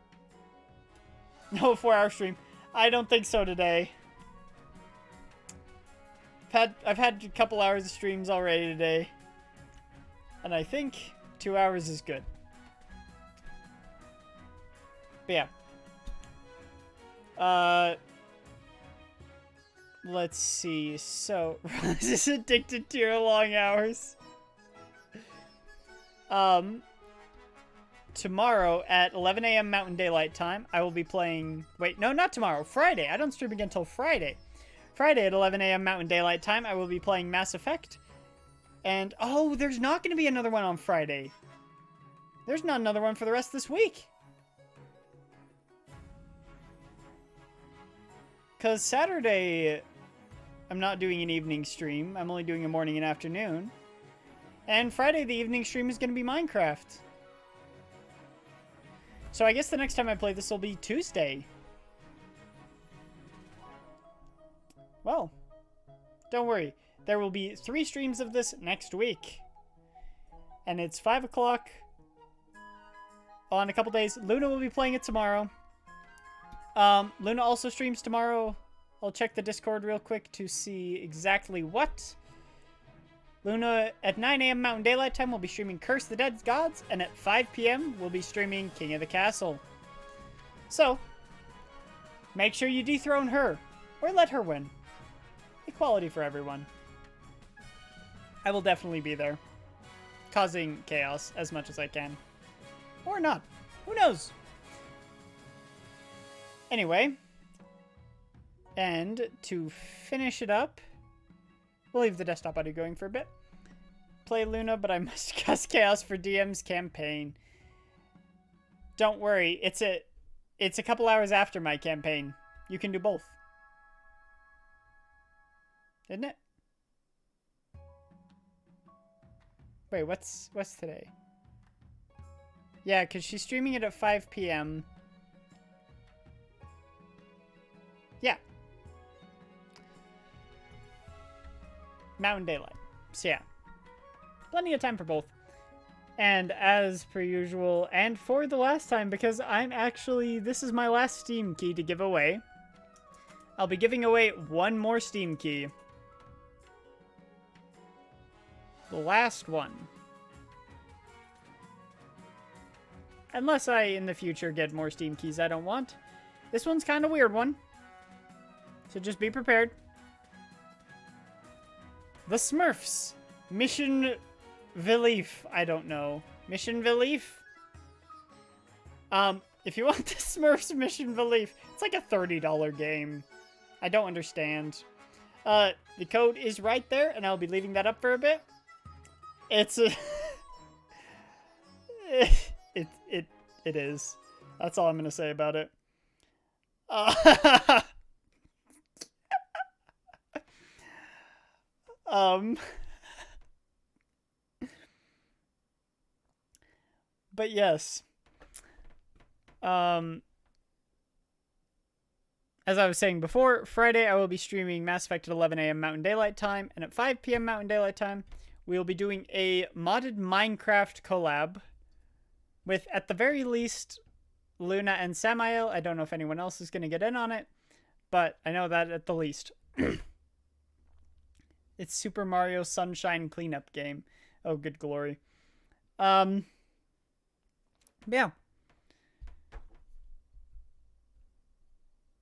No 4-hour stream. I don't think so today. I've had a couple hours of streams already today. And I think 2 hours is good. But yeah. Let's see. So, Roz is addicted to your long hours. Tomorrow at 11 a.m. Mountain Daylight Time, I will be playing... Wait, no, not tomorrow. Friday. I don't stream again until Friday. Friday at 11 a.m. Mountain Daylight Time, I will be playing Mass Effect. And, oh, there's not going to be another one on Friday. There's not another one for the rest of this week. Because Saturday, I'm not doing an evening stream. I'm only doing a morning and afternoon. And Friday, the evening stream is going to be Minecraft. So I guess the next time I play this will be Tuesday. Well, don't worry. There will be 3 streams of this next week. And it's 5 o'clock on a couple days. Luna will be playing it tomorrow. Luna also streams tomorrow. I'll check the Discord real quick to see exactly what. Luna at 9 a.m. Mountain Daylight Time will be streaming Curse the Dead Gods, and at 5 p.m. we'll be streaming King of the Castle. So, make sure you dethrone her, or let her win. Equality for everyone. I will definitely be there, causing chaos as much as I can. Or not. Who knows? Anyway, and to finish it up, we'll leave the desktop audio going for a bit. Play Luna, but I must cause chaos for DM's campaign. Don't worry, it's a couple hours after my campaign. You can do both. Isn't it? Wait, what's today? Yeah, because she's streaming it at 5 p.m. Yeah. Mountain Daylight. So yeah. Plenty of time for both. And as per usual, and for the last time, because this is my last Steam key to give away. I'll be giving away one more Steam key. The last one. Unless I, in the future, get more Steam keys I don't want. This one's kind of a weird one. So just be prepared. The Smurfs. Mission Vilief. I don't know. Mission Vilief? If you want the Smurfs Mission Vilief, it's like a $30 game. I don't understand. The code is right there, and I'll be leaving that up for a bit. It's a... it is. That's all I'm gonna say about it. But yes. As I was saying before, Friday I will be streaming Mass Effect at 11 a.m. Mountain Daylight Time, and at 5 p.m. Mountain Daylight Time, we will be doing a modded Minecraft collab with, at the very least, Luna and Samael. I don't know if anyone else is going to get in on it, but I know that at the least. It's Super Mario Sunshine cleanup game. Oh, good glory. Yeah.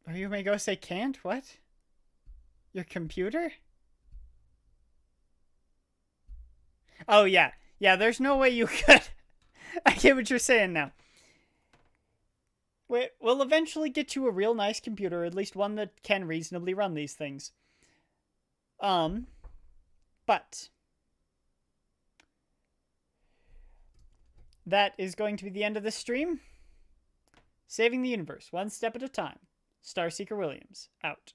Or you may go say can't? What? Your computer? Oh, yeah. Yeah, there's no way you could. I get what you're saying now. We'll eventually get you a real nice computer, at least one that can reasonably run these things. But that is going to be the end of this stream. Saving the universe, one step at a time. Starseeker Williams, out.